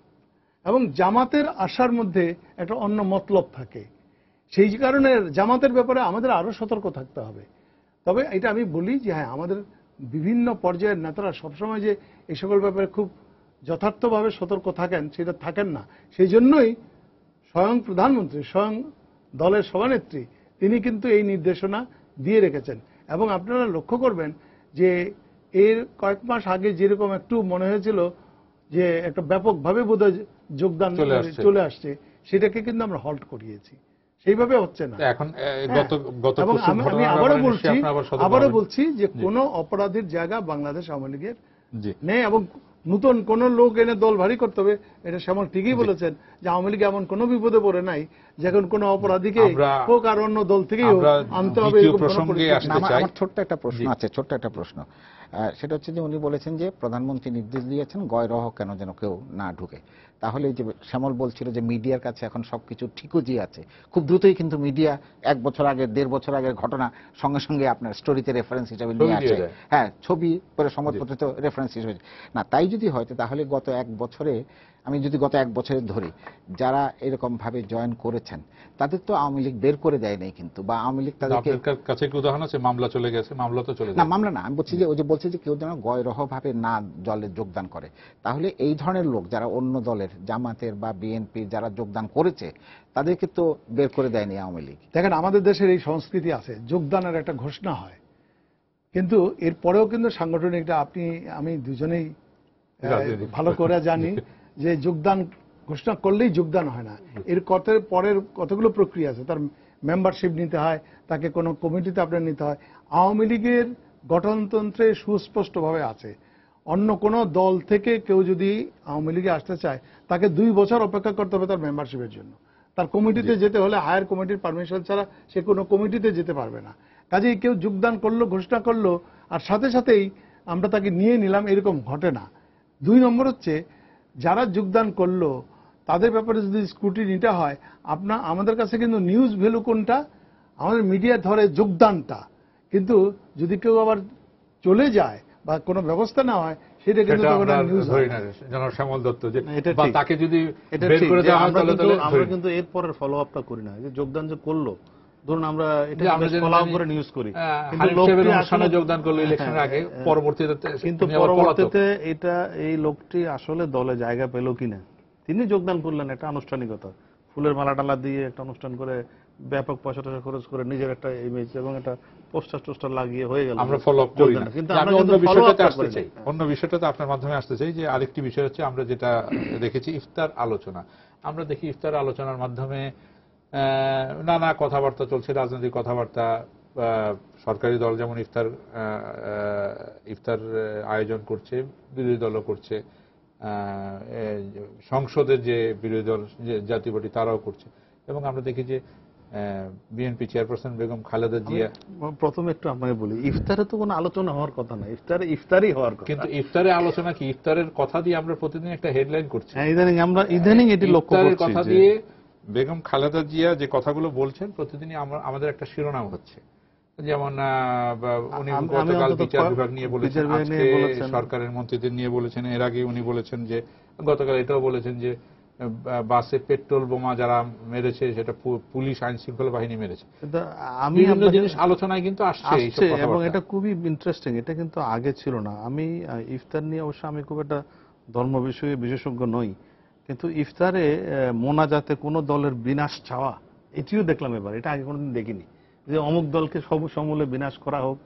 এবং জামাতের আশার মধ্যে একটা অন্য মতলব থাকে। সেই কারণে জামাতের ব্যাপারে আমাদের আরো সতর্ক থাকতে হবে। তবে এটা আমি বলি যে হ্যাঁ, আমাদের বিভিন্ন পর্যায়ের নেতারা সবসময় যে এই সকল ব্যাপারে খুব যথার্থভাবে সতর্ক থাকেন সেটা থাকেন না। সেই জন্যই স্বয়ং প্রধানমন্ত্রী, স্বয়ং দলের সভানেত্রী তিনি কিন্তু এই নির্দেশনা দিয়ে রেখেছেন। এবং আপনারা লক্ষ্য করবেন যে এর কয়েক মাস আগে যেরকম একটু মনে হয়েছিল যে একটা ব্যাপকভাবে বোধহয় যোগদান চলে আসছে, সেটাকে কিন্তু আমরা হল্ট করিয়েছি। সেইভাবে হচ্ছে না এখন। আমি আবারও বলছি যে কোন অপরাধীর জায়গা বাংলাদেশ আওয়ামী লীগের নেই, এবং নতুন কোন লোক এনে দল ভারী করতে হবে। এটা শ্যামল ঠিকই বলেছেন যে আওয়ামী লীগ এমন কোন বিপদে পড়ে নাই যখন কোন অপরাধীকে হোক আর অন্য দল থেকেই আনতে হবে। আমার ছোট্ট একটা প্রশ্ন আছে, ছোট্ট একটা প্রশ্ন, সেটা হচ্ছে যে উনি বলেছেন যে প্রধানমন্ত্রী নির্দেশ দিয়েছেন গয়রহ কেন যেন কেউ না ঢুকে। তাহলে যে শ্যামল বলছিল যে মিডিয়ার কাছে এখন সবকিছু ঠিকই আছে, খুব দ্রুতই কিন্তু মিডিয়া 1 বছর আগের 1.5 বছর আগের ঘটনা সঙ্গে সঙ্গে আপনার স্টোরিতে রেফারেন্স হিসেবে নিয়ে আসে, হ্যাঁ, ছবি পরে সংবাদপত্রে রেফারেন্স হিসেবে। না, তাই যদি হয় তাহলে গত 1 বছরে, আমি যদি গত 1 বছরে ধরি, যারা এরকম ভাবে জয়েন করেছেন তাদের তো আওয়ামী লীগ বের করে দেয় নাই কিন্তু, বা আওয়ামী লীগ তাদেরকে কাছে কি উদাহরণ আছে? মামলা চলে গেছে, মামলা তো চলে না, মামলা না, আমি বলছি যে ওই যে বলছে যে কেউ যেন গয়রহ ভাবে না দলে যোগদান করে। তাহলে এই ধরনের লোক যারা অন্য দলের, জামাতের বা বিএনপি যারা যোগদান করেছে, তাদেরকে তো বের করে দেয়নি আওয়ামী লীগ। দেখেন আমাদের দেশের এই সংস্কৃতি আছে, যোগদানের একটা ঘোষণা হয়, কিন্তু এরপরেও কিন্তু সাংগঠনিকটা আমি দুজনেই ভালো করে জানি যে যোগদান ঘোষণা করলেই যোগদান হয় না। এর পরের কতগুলো প্রক্রিয়া আছে, তার মেম্বারশিপ নিতে হয়, তাকে কোনো কমিটিতে আপনার নিতে হয়। আওয়ামী লীগের গঠনতন্ত্রে সুস্পষ্টভাবে আছে, অন্য কোনো দল থেকে কেউ যদি আওয়ামী লীগে আসতে চায় তাকে 2 বছর অপেক্ষা করতে হবে তার মেম্বারশিপের জন্য। তার কমিটিতে যেতে হলে হায়ার কমিটির পারমিশন ছাড়া সে কোনো কমিটিতে যেতে পারবে না। কাজেই কেউ যোগদান করলো, ঘোষণা করলো, আর সাথে সাথেই আমরা তাকে নিয়ে নিলাম, এরকম ঘটে না। 2 নম্বর হচ্ছে যারা যোগদান করলো তাদের ব্যাপারে যদি স্ক্রুটিনিটা হয়, আমাদের কাছে কিন্তু নিউজ ভ্যালু কোনটা, আমাদের মিডিয়া ধরে যোগদানটা, কিন্তু যদি কেউ আবার চলে যায় বা কোনো ব্যবস্থা না হয় সেটা কিন্তু নিউজ হয় না। শ্যামল দত্ত যে তাকে যদি বের করে দেওয়া হয় আমরা কিন্তু এর পরের ফলো আপটা করি না। যে যোগদান যে করলো, ধরুন আমরা এটা ফলো আপ করে নিউজ করি, কিন্তু লোকটি আসলে যোগদান করলো ইলেকশনের আগে, পরবর্তীতে এটা এই লোকটি আসলে দলে জায়গা পেল কিনা, তিনি যোগদান করলেন একটা আনুষ্ঠানিকতা, ফুলের মালা টালা দিয়ে একটা অনুষ্ঠান করে ব্যাপক পয়সা টয়সা খরচ করে নিজের একটা ইমেজ এবং একটা পোস্টার টোস্টার লাগিয়ে হয়ে গেল, আমরা ফলো আপ করি না। কিন্তু আমি অন্য বিষয়টাতে আসতে চাই, অন্য বিষয়টাতে আপনার মাধ্যমে আসতে চাই যে আরেকটি বিষয় হচ্ছে আমরা যেটা দেখেছি ইফতার আলোচনা। আমরা দেখি ইফতার আলোচনার মাধ্যমে নানা কথাবার্তা চলছে, রাজনৈতিক কথাবার্তা। সরকারি দল যেমন ইফতার আয়োজন করছে, বিরোধী দলও করছে, সংসদের যে বিরোধী দল জাতীয় পার্টি তারাও করছে। এবং আমরা দেখি যে বিএনপি চেয়ারপারসন বেগম খালেদা জিয়া, প্রথমে একটু আপনাকে বলি, ইফতারে তো কোনো আলোচনা হওয়ার কথা না, ইফতারই হওয়ার কথা। কিন্তু ইফতারে আলোচনা কি? ইফতারের কথা দিয়ে আমরা প্রতিদিন একটা হেডলাইন করছি। ইদানিং এটি লক্ষ্য করছি কথা দিয়ে বেগম খালেদা জিয়া যে কথাগুলো বলছেন প্রতিদিনই আমাদের একটা শিরোনাম হচ্ছে। যেমন উনি গতকাল বিচার বিভাগ নিয়ে বলেছেন, আজকে সরকারের মন্ত্রীদের নিয়ে বলেছেন, এর আগে উনি বলেছেন যে গতকাল এটাও বলেছেন যে বাসে পেট্রোল বোমা যারা মেরেছে সেটা পুলিশ আইন শৃঙ্খলা বাহিনী মেরেছে। বিভিন্ন জিনিস আলোচনায় কিন্তু আসছে এবং এটা খুবই ইন্টারেস্টিং। এটা কিন্তু আগে ছিল না। আমি ইফতার নিয়ে অবশ্য আমি খুব একটা ধর্ম বিষয়ে বিশেষজ্ঞ নই, কিন্তু ইফতারে মোনাজাতে কোনো দলের বিনাশ চাওয়া এটিও দেখলাম এবার। এটা আগে কোনোদিন দেখিনি যে অমুক দলকে সমূলে বিনাশ করা হোক,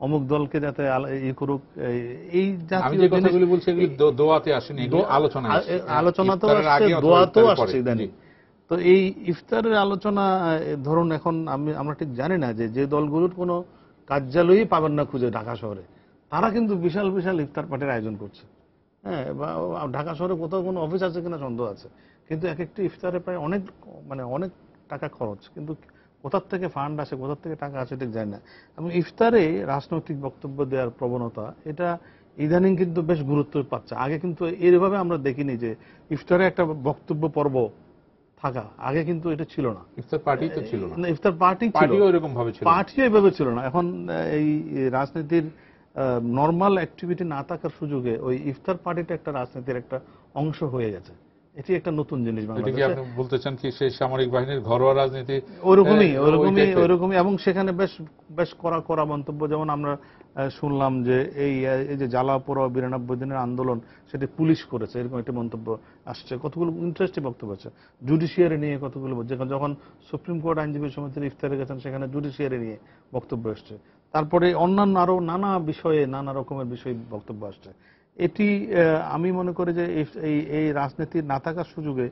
অমুক দলকে যাতে ই করুক। এই জাতীয় কথাগুলি বলছি এগুলি দোয়াতে আসেনি, আলোচনাতেও আসছে, দোয়াতেও আসছে ইদানিং। তো এই ইফতারের আলোচনা ধরুন এখন আমরা ঠিক জানি না যে দলগুলোর কোনো কার্যালয়ই পাবেন না খুঁজে ঢাকা শহরে, তারা কিন্তু বিশাল বিশাল ইফতার পার্টির আয়োজন করছে। হ্যাঁ, বা ঢাকা শহরে কোথাও কোনো অফিস আছে কিনা সন্দেহ আছে, কিন্তু এক একটি ইফতারে প্রায় অনেক টাকা খরচ, কিন্তু কোথার থেকে ফান্ড আসে, কোথার থেকে টাকা আসে ঠিক জানি না। এবং ইফতারে রাজনৈতিক বক্তব্য দেওয়ার প্রবণতা এটা ইদানিং কিন্তু বেশ গুরুত্ব পাচ্ছে। আগে কিন্তু এইভাবে আমরা দেখিনি যে ইফতারে একটা বক্তব্য পর্ব থাকা, আগে কিন্তু এটা ছিল না। ইফতার পার্টি তো ছিল না, ইফতার পার্টি পার্টিও এরকম ভাবে ছিল, পার্টিও এভাবে ছিল না। এখন এই রাজনীতির নর্মাল অ্যাক্টিভিটি না থাকার সুযোগে ওই ইফতার পার্টিটা একটা রাজনীতির একটা অংশ হয়ে গেছে। এটি একটা নতুন জিনিস বাংলাদেশে। আপনি বলতে চান কি সেই সামরিক বাহিনীর ঘরোয়া রাজনীতি ওরকমই এবং সেখানে বেশ কড়া মন্তব্য। যেমন আমরা শুনলাম যে এই যে জ্বালাপোড়া 92 দিনের আন্দোলন সেটি পুলিশ করেছে, এরকম একটা মন্তব্য আসছে। কতগুলো ইন্টারেস্টিং বক্তব্য আছে জুডিশিয়ারি নিয়ে, কতগুলো যখন সুপ্রিম কোর্ট আইনজীবী সমিতির ইফতারে গেছেন সেখানে জুডিশিয়ারি নিয়ে বক্তব্য আসছে। তারপরে অন্যান্য আরো নানা বিষয়ে নানা রকমের বিষয়ে বক্তব্য আসছে। এটি আমি মনে করি যে এই রাজনীতির না থাকার সুযোগে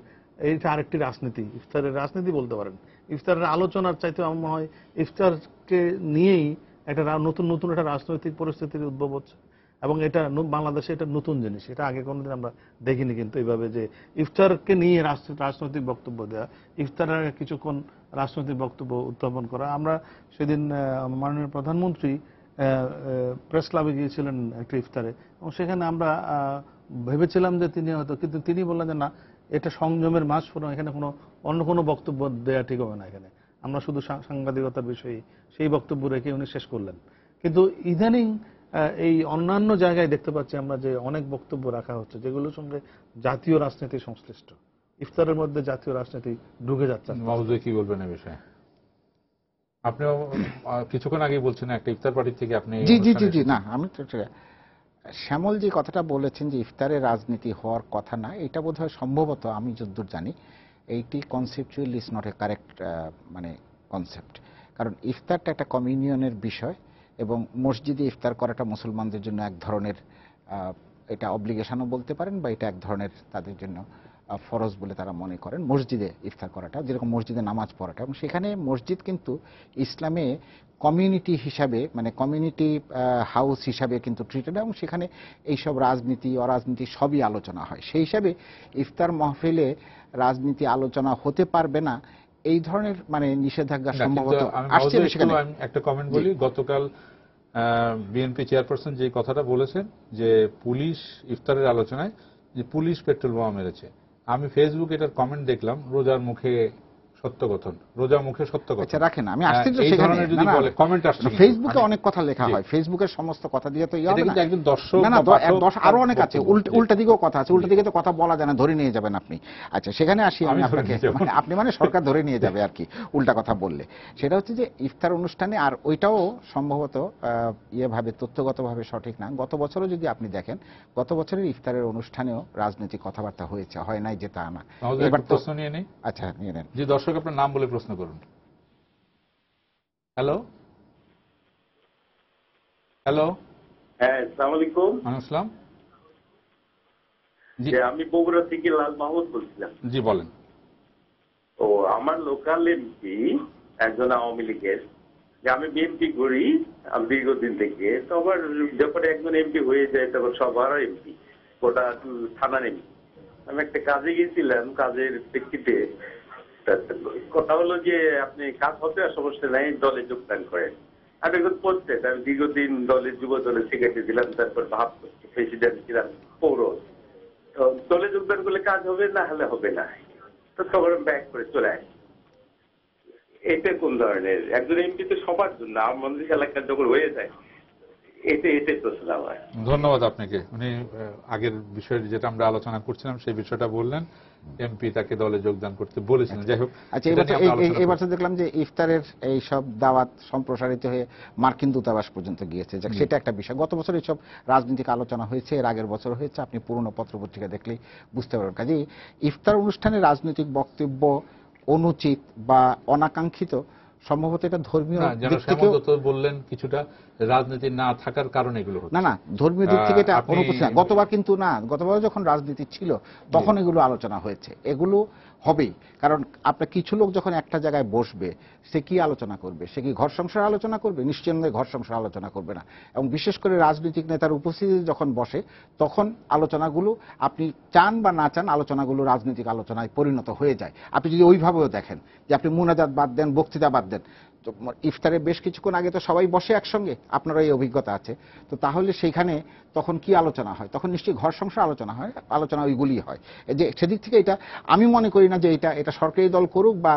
এইটা আরেকটি রাজনীতি, ইফতারের রাজনীতি বলতে পারেন। ইফতারের আলোচনার চাইতে আমার মনে হয় ইফতারকে নিয়েই একটা নতুন একটা রাজনৈতিক পরিস্থিতির উদ্ভব হচ্ছে, এবং এটা বাংলাদেশে এটা নতুন জিনিস, এটা আগে কোনোদিন আমরা দেখিনি। কিন্তু এইভাবে যে ইফতারকে নিয়ে রাজনৈতিক বক্তব্য দেওয়া, ইফতারের কিছুক্ষণ রাজনৈতিক বক্তব্য উত্থাপন করা। আমরা সেদিন মাননীয় প্রধানমন্ত্রী প্রেস ক্লাবে গিয়েছিলেন একটা ইফতারে, এবং সেখানে আমরা ভেবেছিলাম যে তিনি হয়তো, কিন্তু তিনি বললেন যে না, এটা সংযমের মাস, এখানে অন্য কোনো বক্তব্য দেওয়া ঠিক হবে না, এখানে আমরা শুধু সাংবাদিকতার বিষয়ে সেই বক্তব্য রেখে উনি শেষ করলেন। কিন্তু ইদানিং এই অন্যান্য জায়গায় দেখতে পাচ্ছি আমরা যে অনেক বক্তব্য রাখা হচ্ছে যেগুলোর সঙ্গে জাতীয় রাজনীতি সংশ্লিষ্ট। ইফতারের মধ্যে জাতীয় রাজনীতি ঢুকে যাচ্ছে। মাহমুদুল কি বলবেন এই বিষয়ে? আপনি কিছুক্ষণ আগে বলছেন একটা ইফতার পার্টি থেকে আপনি। জি না, আমি শ্যামল যে কথাটা বলেছেন যে ইফতারের রাজনীতি হওয়ার কথা না, এটা বোধহয় সম্ভবত আমি যতদূর জানি এইটি conceptually is not a correct concept. কারণ ইফতারটা একটা কমিউনিয়নের বিষয়, এবং মসজিদে ইফতার করাটা মুসলমানদের জন্য এক ধরনের এটা অব্লিগেশনও বলতে পারেন, বা এটা এক ধরনের তাদের জন্য ফরজ বলে তারা মনে করেন মসজিদে ইফতার করাটা, যেরকম মসজিদে নামাজ পড়াটা। এবং সেখানে মসজিদ কিন্তু ইসলামে কমিউনিটি হিসাবে, মানে কমিউনিটি হাউস হিসাবে কিন্তু ট্রিটেড, এবং সেখানে এইসব রাজনীতি অরাজনীতি সবই আলোচনা হয়। সেই হিসাবে ইফতার মাহফিলে রাজনীতি আলোচনা হতে পারবে না এই ধরনের নিষেধাজ্ঞা সম্ভবত আসছে। সেখানে একটা কমেন্ট বলি, গতকাল বিএনপি চেয়ারপারসন যে কথাটা বলেছেন যে পুলিশ ইফতারের আলোচনায় যে পুলিশ পেট্রোল বোমা মেরেছে, আমি ফেসবুকে এটার কমেন্ট দেখলাম, রোজার মুখে সত্য কথন, রোজার মুখে সত্য কথা। আচ্ছা রাখেন, আমি আসছি তো সেখানে। কমেন্ট আসছে, ফেসবুকে অনেক কথা লেখা হয়, ফেসবুকের সমস্ত কথা দিয়ে তো একজন দর্শক আরো অনেক আছে, উল্টা দিকেও কথা আছে, উল্টা দিকে তো কথা বলা যায় না, ধরে নিয়ে যাবেন আপনি। আচ্ছা সেখানে আসি আমি আপনাকে, আপনি সরকার ধরে নিয়ে যাবে আর কি উল্টা কথা বললে। সেটা হচ্ছে যে ইফতার অনুষ্ঠানে, আর ওইটাও সম্ভবত ভাবে তথ্যগতভাবে সঠিক না, গত বছরও যদি আপনি দেখেন, গত বছরের ইফতারের অনুষ্ঠানেও রাজনৈতিক কথাবার্তা হয়েছে, হয় নাই যে তা না। এবার প্রশ্ন নিয়ে নেই। আচ্ছা নিয়ে নেন। যে দর্শক আপনার নাম বলে প্রশ্ন করুন। হ্যালো হ্যালো, হ্যাঁ, আসসালামু আলাইকুম। আসসালাম। জি আমি বগুড়া থেকে লাল মাহমুদ বলছিলাম। জি বলেন। ও, আমার লোকাল এমপি একজন আওয়ামী লীগের, যে আমি বিএনপি করি দীর্ঘদিন থেকে। তো আবার যখন একজন এমপি হয়ে যায় তখন সবার এমপি, ওটা থানার এমপি। আমি একটা কাজে গেছিলাম, কাজের প্রেক্ষিতে কথা হলো যে আপনি কাজ হতে আর সমস্যা নাই, দলে যোগদান করেন। আমি এখন পঞ্চায়েত, আমি দীর্ঘদিন দলের যুব দলের সেক্রেটারি ছিলাম, তারপর ভাব প্রেসিডেন্ট ছিলাম পৌর। তো দলে যোগদান করলে কাজ হবে, না হলে হবে না। তো তখন ব্যাক করে চলে আসি। এটা কোন ধরনের? একজন এমপি তো সবার জন্য, আমাদের এলাকার যখন হয়ে যায়, এটাই প্রশ্ন আমার। ধন্যবাদ আপনাকে। উনি আগের বিষয় যেটা আমরা আলোচনা করছিলাম সেই বিষয়টা বললেন, এমপি তাকে দলে যোগদান করতে বলেছিলেন। যাই হোক, আচ্ছা, এবার দেখলাম যে ইফতারের এই সব দাওয়াত সম্প্রসারিত হয়ে মার্কিন দূতাবাস পর্যন্ত গিয়েছে, সেটা একটা বিষয়। গত বছর এইসব রাজনৈতিক আলোচনা হয়েছে, এর আগের বছর হয়েছে, আপনি পুরনো পত্রপত্রিকা দেখলেই বুঝতে পারবেন। কাজেই ইফতার অনুষ্ঠানে রাজনৈতিক বক্তব্য অনুচিত বা অনাকাঙ্ক্ষিত, সম্ভবত এটা ধর্মীয় দিক থেকে বললেন কিছুটা রাজনীতি না থাকার কারণে এগুলো হচ্ছে। না, ধর্মীয় দিক থেকে এটা অনুপস্থিত না। গতবার কিন্তু না, গতবার যখন রাজনীতি ছিল তখন এগুলো আলোচনা হয়েছে, এগুলো হবেই। কারণ আপনার কিছু লোক যখন একটা জায়গায় বসবে, সে কি আলোচনা করবে? সে কি ঘর সংসার আলোচনা করবে? নিশ্চয়ই ঘর সংসার আলোচনা করবে না। এবং বিশেষ করে রাজনৈতিক নেতার উপস্থিতি যখন বসে, তখন আলোচনাগুলো আপনি চান বা না চান, আলোচনাগুলো রাজনৈতিক আলোচনায় পরিণত হয়ে যায়। আপনি যদি ওইভাবেও দেখেন যে আপনি মুনাজাত বাদ দেন, বক্তৃতা বাদ দেন, ইফতারে বেশ কিছুক্ষণ আগে তো সবাই বসে একসঙ্গে, আপনারও এই অভিজ্ঞতা আছে, তো তাহলে সেইখানে তখন কি আলোচনা হয়? তখন নিশ্চয়ই ঘর সংসার আলোচনা হয়, আলোচনা ওইগুলি হয়। যে সেদিক থেকে এটা আমি মনে করি না যে এটা সরকারি দল করুক বা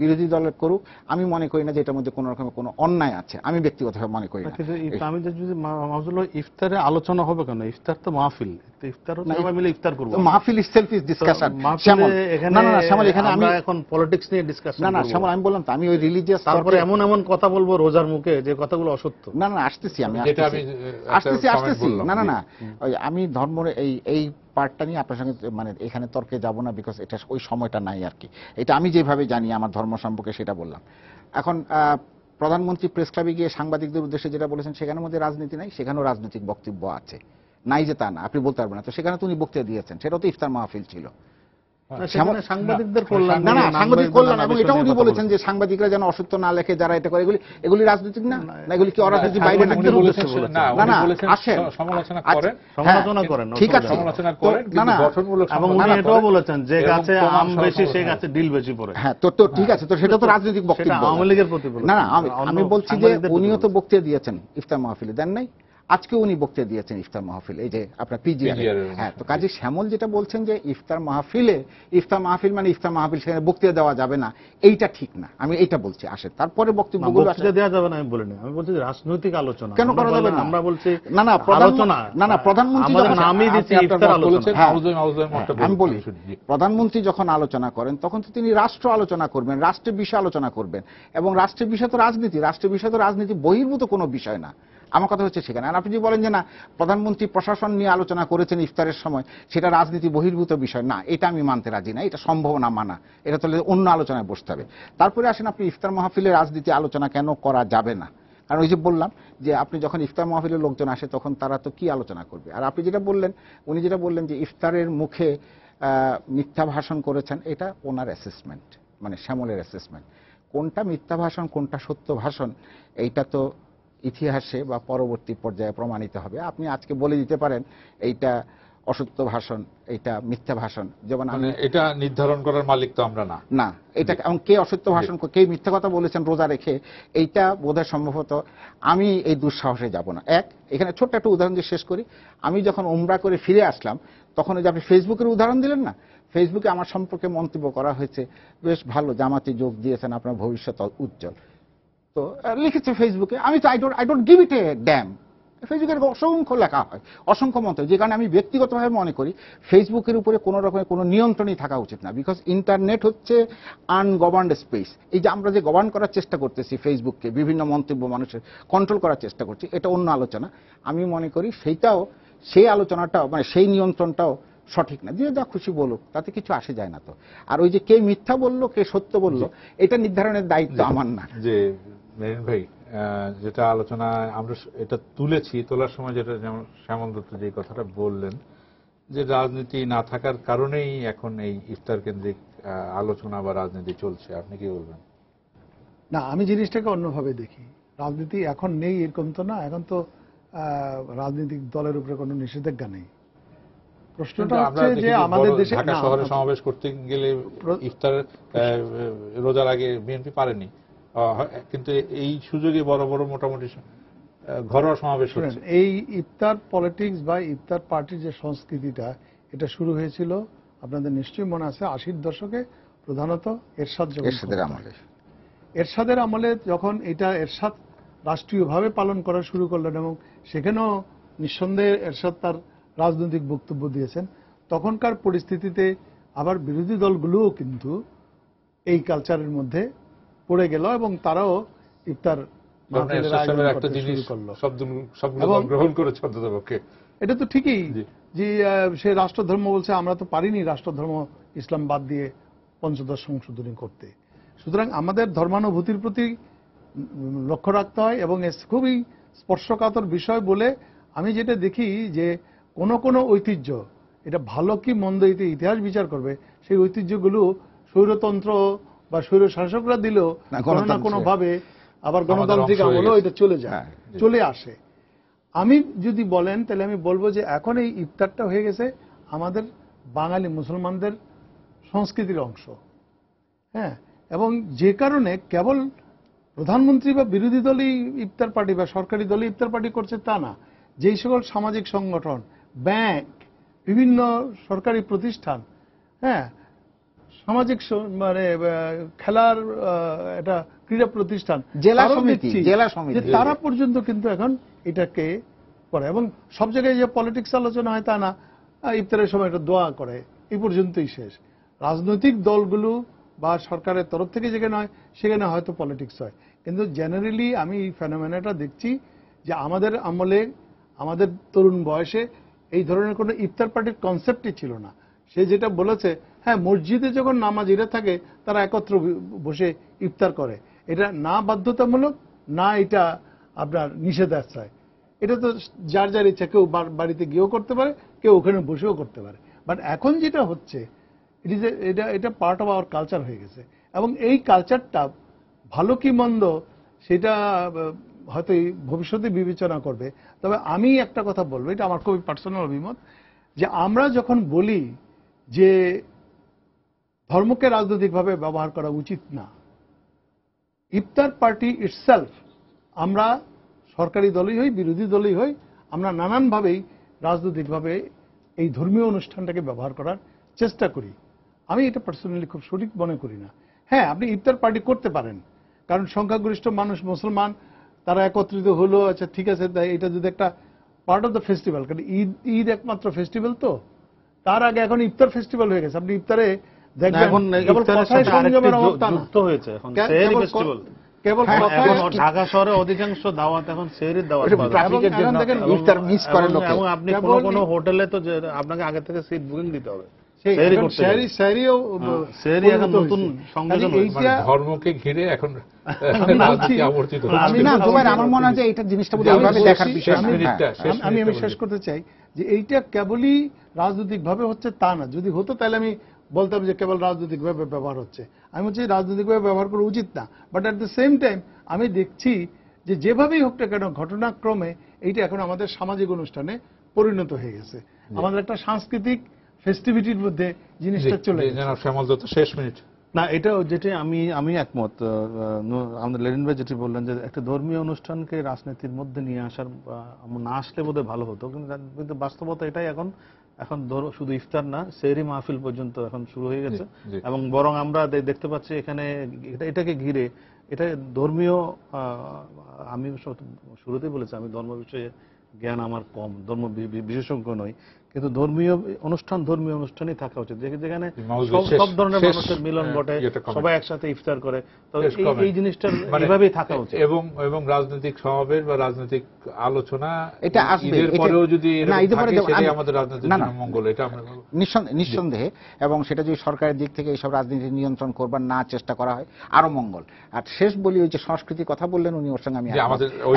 বিরোধী দলের করুক, আমি মনে করি না যে এটার মধ্যে কোনো রকমের কোনো অন্যায় আছে, আমি ব্যক্তিগতভাবে মনে করি না। আমি যদি ইফতারে আলোচনা হবে কেন? ইফতার তো মাহফিল, ইফতার সবাই মিলে ইফতার করব। মাহফিল ইটসেলফ ইজ ডিসকাশন। শ্যামল, এখানে আমি এখন পলিটিক্স নিয়ে ডিসকাশন না শ্যামল, আমি বললাম তো আমি ওই রিলিজিয়াস, তারপরে এমন কথা বলবো রোজার মুখে যে কথাগুলো অসত্য। না আসতেছি না আমি ধর্মের এই পার্টটা নিয়ে আপনার সঙ্গে মানে এখানে তর্কে যাব না, বিকজ এটা ওই সময়টা নাই আর কি। এটা আমি যেভাবে জানি আমার ধর্ম সম্পর্কে সেটা বললাম। এখন প্রধানমন্ত্রী প্রেস ক্লাবে গিয়ে সাংবাদিকদের উদ্দেশ্যে যেটা বলেছেন, সেখানের মধ্যে রাজনীতি নাই, সেখানেও রাজনৈতিক বক্তব্য আছে, নাই যে তা না, আপনি বলতে পারবেন না। তো সেখানে তো উনি বক্তৃতা দিয়েছেন, সেটাও তো ইফতার মাহফিল ছিল। সাংবাদিকদের কল্যাণ, সাংবাদিক কল্যাণ, এবং এটাও উনি বলেছেন যে সাংবাদিকরা যেন অসত্য না লেখে, যারা এটা করে এগুলি রাজনৈতিক না, এগুলি কি অরাজনৈতিক বাইরে না? আসেন সমালোচনা করেন, ঠিক আছে, এবং উনি এটাও বলেছেন যে গাছে আম বেশি সে গাছে ডিল বেশি পড়ে। হ্যাঁ, তো ঠিক আছে, তো সেটা তো রাজনৈতিক বক্তব্য, আওয়ামী লীগের প্রতি। না আমি বলছি যে উনিও তো বক্তৃতা দিয়েছেন ইফতার মাহফিলে, দেন নাই? আজকে উনি বক্তৃতা দিয়েছেন ইফতার মাহফিল, এই যে আপনার পিজিআর। হ্যাঁ, তো কাজী শ্যামল যেটা বলছেন যে ইফতার মাহফিল মানে ইফতার মাহফিল, সেখানে বক্তৃতা দেওয়া যাবে না, এইটা ঠিক না, আমি এইটা বলছি। আসে তারপরে বক্তব্যগুলো দেওয়া যাবে না আমি বলিনি, আমি বলছি রাজনৈতিক আলোচনা কেন করা যাবে না? আমরা বলছি প্রধানমন্ত্রী নামই দিচ্ছি ইফতার আলোচনা। আমি বলি, প্রধানমন্ত্রী যখন আলোচনা করেন তখন তো তিনি রাষ্ট্র আলোচনা করবেন, রাষ্ট্রের বিষয় আলোচনা করবেন, এবং রাষ্ট্রের বিষয় তো রাজনীতি, রাষ্ট্রের বিষয় তো রাজনীতি বহির্ভূত কোনো বিষয় না। আমার কথা হচ্ছে সেখানে। আর আপনি যদি বলেন যে না, প্রধানমন্ত্রী প্রশাসন নিয়ে আলোচনা করেছেন ইফতারের সময়, সেটা রাজনীতি বহির্ভূত বিষয় না, এটা আমি মানতে রাজি না, এটা সম্ভব না মানা, এটা তাহলে অন্য আলোচনায় বসতে হবে। তারপরে আসেন আপনি ইফতার মাহফিলে রাজনীতি আলোচনা কেন করা যাবে না? কারণ ওই যে বললাম যে আপনি যখন ইফতার মাহফিলের লোকজন আসে তখন তারা তো কি আলোচনা করবে? আর আপনি যেটা বললেন, উনি যেটা বললেন যে ইফতারের মুখে মিথ্যা ভাষণ করেছেন, এটা ওনার অ্যাসেসমেন্ট, মানে শ্যামলের অ্যাসেসমেন্ট। কোনটা মিথ্যা ভাষণ কোনটা সত্য ভাষণ, এইটা তো ইতিহাসে বা পরবর্তী পর্যায়ে প্রমাণিত হবে। আপনি আজকে বলে দিতে পারেন এইটা অসত্য ভাষণ, এটা মিথ্যা ভাষণ, যেমন এটা নির্ধারণ করার মালিক তো আমরা না। এটা এবং কে অসত্য ভাষণ, কে মিথ্যা কথা বলেছেন রোজা রেখে, এইটা বোধহয় সম্ভবত আমি এই দুঃসাহসে যাব না। এখানে ছোট্ট একটা উদাহরণ দিয়ে শেষ করি। আমি যখন উমরা করে ফিরে আসলাম, তখন ওই যে আপনি ফেসবুকের উদাহরণ দিলেন না, ফেসবুকে আমার সম্পর্কে মন্তব্য করা হয়েছে, বেশ ভালো, জামাতে যোগ দিয়েছেন, আপনার ভবিষ্যৎ উজ্জ্বল। তো লিখেছে ফেসবুকে, আমি তো I don't give it a damn. ফেসবুকের অসংখ্য লেখা হয়, অসংখ্য মন্তব্য, যে কারণে আমি ব্যক্তিগতভাবে মনে করি ফেসবুকের উপরে কোনো রকমের কোনো নিয়ন্ত্রণই থাকা উচিত না। বিকজ ইন্টারনেট হচ্ছে আনগভার্নড স্পেস। এই যে আমরা যে গভর্ন করার চেষ্টা করতেছি ফেসবুককে, বিভিন্ন মন্তব্য মানুষের কন্ট্রোল করার চেষ্টা করছি, এটা অন্য আলোচনা। আমি মনে করি সেই আলোচনাটাও, মানে সেই নিয়ন্ত্রণটাও সঠিক না। যে যা খুশি বলুক, তাতে কিছু আসে যায় না তো। আর ওই যে কে মিথ্যা বললো কে সত্য বললো, এটা নির্ধারণের দায়িত্ব আমার না। যে মেরিন ভাই, যেটা আলোচনা আমরা এটা তুলেছি, তোলার সময় যেটা যেমন শ্যামল দত্ত যে কথাটা বললেন যে রাজনীতি না থাকার কারণেই এখন এই ইফতার কেন্দ্রিক আলোচনা বা রাজনীতি চলছে, আপনি কি বলবেন? না, আমি জিনিসটাকে অন্যভাবে দেখি। রাজনীতি এখন নেই এরকম তো না, এখন তো রাজনৈতিক দলের উপরে কোনো নিষেধাজ্ঞা নেই। প্রশ্নটা হচ্ছে যে আমাদের দেশে ঢাকা শহরে সমাবেশ করতে গেলে ইফতার রোজার আগে বিএনপি পারেনি, কিন্তু এই সুযোগে বড় বড় মোটামুটি ঘরোয়া সমাবেশ হচ্ছে। এই ইফতার পলিটিক্স বা ইফতার পার্টির যে সংস্কৃতিটা, এটা শুরু হয়েছিল আপনাদের নিশ্চয়ই মনে আছে 80-র দশকে, প্রধানত এরশাদের আমলে যখন এটা এরশাদ রাষ্ট্রীয়ভাবে পালন করা শুরু করলেন এবং সেখানেও নিঃসন্দেহে এরশাদ তার রাজনৈতিক বক্তব্য দিয়েছেন, তখনকার পরিস্থিতিতে আবার বিরোধী দলগুলোও কিন্তু এই কালচারের মধ্যে পড়ে গেল এবং তারাও ইফতার গ্রহণ করেছে অন্ততপক্ষে। এটা তো ঠিকই যে সে রাষ্ট্রধর্ম বলছে, আমরা তো পারিনি রাষ্ট্রধর্ম ইসলাম বাদ দিয়ে পঞ্চদশ সংশোধনী করতে। সুতরাং আমাদের ধর্মানুভূতির প্রতি লক্ষ্য রাখতে হয় এবং খুবই স্পর্শকাতর বিষয় বলে আমি যেটা দেখি যে কোন ঐতিহ্য, এটা ভালো কি মন্দ ইতিহাস বিচার করবে, সেই ঐতিহ্যগুলো স্বৈরতন্ত্র বা স্বৈর শাসকরা দিলেও কোনো না কোনো ভাবে আবার গণতান্ত্রিক আমলেও এটা চলে যায়, চলে আসে। আমি যদি বলেন তাহলে আমি বলবো যে এখন এই ইফতারটা হয়ে গেছে আমাদের বাঙালি মুসলমানদের সংস্কৃতির অংশ। হ্যাঁ, এবং যে কারণে কেবল প্রধানমন্ত্রী বা বিরোধী দলই ইফতার পার্টি বা সরকারি দলই ইফতার পার্টি করছে তা না। যেই সকল সামাজিক সংগঠন, ব্যাংক, বিভিন্ন সরকারি প্রতিষ্ঠান, হ্যাঁ, সামাজিক মানে খেলার এটা ক্রীড়া প্রতিষ্ঠান, জেলা সমিতি, তারা পর্যন্ত কিন্তু এখন এটাকে করে। এবং সব জায়গায় যে পলিটিক্স আলোচনা হয় তা না, ইফতারের সময় এটা দোয়া করে, এই পর্যন্তই শেষ। রাজনৈতিক দলগুলো বা সরকারের তরফ থেকে যেখানে হয় সেখানে হয়তো পলিটিক্স হয়, কিন্তু জেনারেলি আমি এই ফেনোমেনাটা দেখছি যে আমাদের আমলে, আমাদের তরুণ বয়সে এই ধরনের কোনো ইফতার পার্টির কনসেপ্টই ছিল না। সে যেটা বলেছে, হ্যাঁ, মসজিদে যখন নামাজিরা থাকে তারা একত্র বসে ইফতার করে, এটা না বাধ্যতামূলক না এটা আপনার নিষেধাজ্ঞায়, এটা তো যার যার ইচ্ছা, কেউ বাড়িতে গিয়েও করতে পারে, কেউ ওখানে বসেও করতে পারে। বাট এখন যেটা হচ্ছে এটা পার্ট অফ আওয়ার কালচার হয়ে গেছে এবং এই কালচারটা ভালো কি মন্দ সেটা হয়তো ভবিষ্যতে বিবেচনা করবে। তবে আমি একটা কথা বলবো, এটা আমার খুবই পার্সোনাল অভিমত, যে আমরা যখন বলি যে ধর্মকে রাজনৈতিকভাবে ব্যবহার করা উচিত না, ইফতার পার্টি ইটসেলফ, আমরা সরকারি দলই হই বিরোধী দলই হই, আমরা নানানভাবেই রাজনৈতিকভাবে এই ধর্মীয় অনুষ্ঠানটাকে ব্যবহার করার চেষ্টা করি। আমি এটা পার্সোনালি খুব সঠিক মনে করি না। হ্যাঁ, আপনি ইফতার পার্টি করতে পারেন, কারণ সংখ্যাগরিষ্ঠ মানুষ মুসলমান, তারা একত্রিত হলো, আচ্ছা ঠিক আছে, এটা যদি একটা পার্ট অফ দ্য ফেস্টিভ্যাল, কারণ ঈদ একমাত্র ফেস্টিভ্যাল, তো তার আগে এখন ইফতার ফেস্টিভ্যাল হয়ে গেছে। আপনি ইফতারে দেখবেন কেবল ঢাকা শহরে অধিকাংশ দাওয়াত এখন সেহরির দাওয়াত, এবং আপনি কোনো হোটেলে তো আপনাকে আগে থেকে সিট বুকিং দিতে হবে। ধর্মকে ঘিরে এখন আমার মনে হয় যে এটা জিনিসটা দেখার বিষয়। আমি শেষ করতে চাই যে এইটা কেবলই রাজনৈতিকভাবে হচ্ছে তা না। যদি হতো তাহলে আমি বলতাম যে কেবল রাজনৈতিকভাবে ব্যবহার হচ্ছে। আমি বলছি রাজনৈতিকভাবে ব্যবহার করা উচিত না, but at the same time আমি দেখছি যে যেভাবেই হোক না কেন ঘটনাক্রমে এইটা এখন আমাদের সামাজিক অনুষ্ঠানে পরিণত হয়ে গেছে, আমাদের একটা সাংস্কৃতিক ফেস্টিভিটির মধ্যে জিনিসটা চলে গেছে। শেষ মিনিট না, এটা যেটি আমি একমত। আমাদের লেনিন ভাই যেটি বললেন যে একটা ধর্মীয় অনুষ্ঠানকে রাজনীতির মধ্যে নিয়ে আসার না আসলে বোধহয় ভালো হতো, কিন্তু বাস্তবতা এটাই এখন শুধু ইফতার না, সেহরি মাহফিল পর্যন্ত এখন শুরু হয়ে গেছে। এবং বরং আমরা দেখতে পাচ্ছি এখানে এটাকে ঘিরে এটা ধর্মীয়, আমি শুরুতেই বলেছি আমি ধর্ম বিষয়ে জ্ঞান আমার কম, ধর্ম বিশেষজ্ঞ নই, কিন্তু ধর্মীয় অনুষ্ঠানই থাকা উচিত, যেখানে মাহমুদুল সব ধরনের শেষ মানুষের মিলন ঘটে, ইয়েটা comment। সবাই একসাথে ইফতার করে। তো শেষ comment। এই জিনিসটা মানে এভাবেই থাকা উচিত। এবং রাজনৈতিক সমাবেশ বা রাজনৈতিক আলোচনা এটা আসবে, ঈদের পরেও যদি না, ঈদের পরে সেটাই আমাদের রাজনীতির না, জন্য না, মঙ্গল, এটা আমরা নিঃসন্দেহে। এবং সেটা যদি সরকারের দিক থেকে এইসব রাজনীতি নিয়ন্ত্রণ করবার না চেষ্টা করা হয় আরো মঙ্গল। আর শেষ বলি, ওই যে সংস্কৃতির কথা বললেন উনি, ওর সঙ্গে আমি যে একমত। আমাদের ওই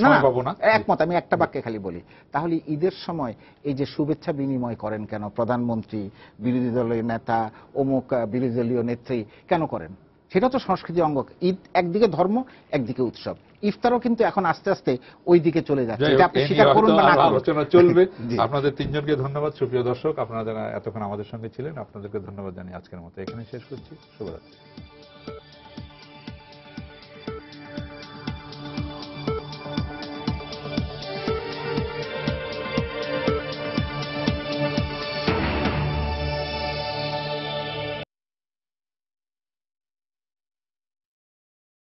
সময় পাবো না। একমত, আমি একটা বাক্যে খালি বলি, তাহলে ঈদের সময় এই যে শুভেচ্ছা বিনিময় করেন কেন প্রধানমন্ত্রী, বিরোধী দলীয় নেতা, অমুক বিরোধী দলীয় নেত্রী কেন করেন? সেটা তো সংস্কৃতির অঙ্গ। ঈদ একদিকে ধর্ম, একদিকে উৎসব। ইফতারও কিন্তু এখন আস্তে আস্তে ওই দিকে চলে যাচ্ছে, এটা আপনি স্বীকার করুন বা না করুন। আলোচনা চলবে। আপনাদের তিনজনকে ধন্যবাদ। সুপ্রিয় দর্শক, আপনারা যারা এতক্ষণ আমাদের সঙ্গে ছিলেন, আপনাদেরকে ধন্যবাদ জানিয়ে আজকের মতো এখানে শেষ করছি। শুভরাত্রি।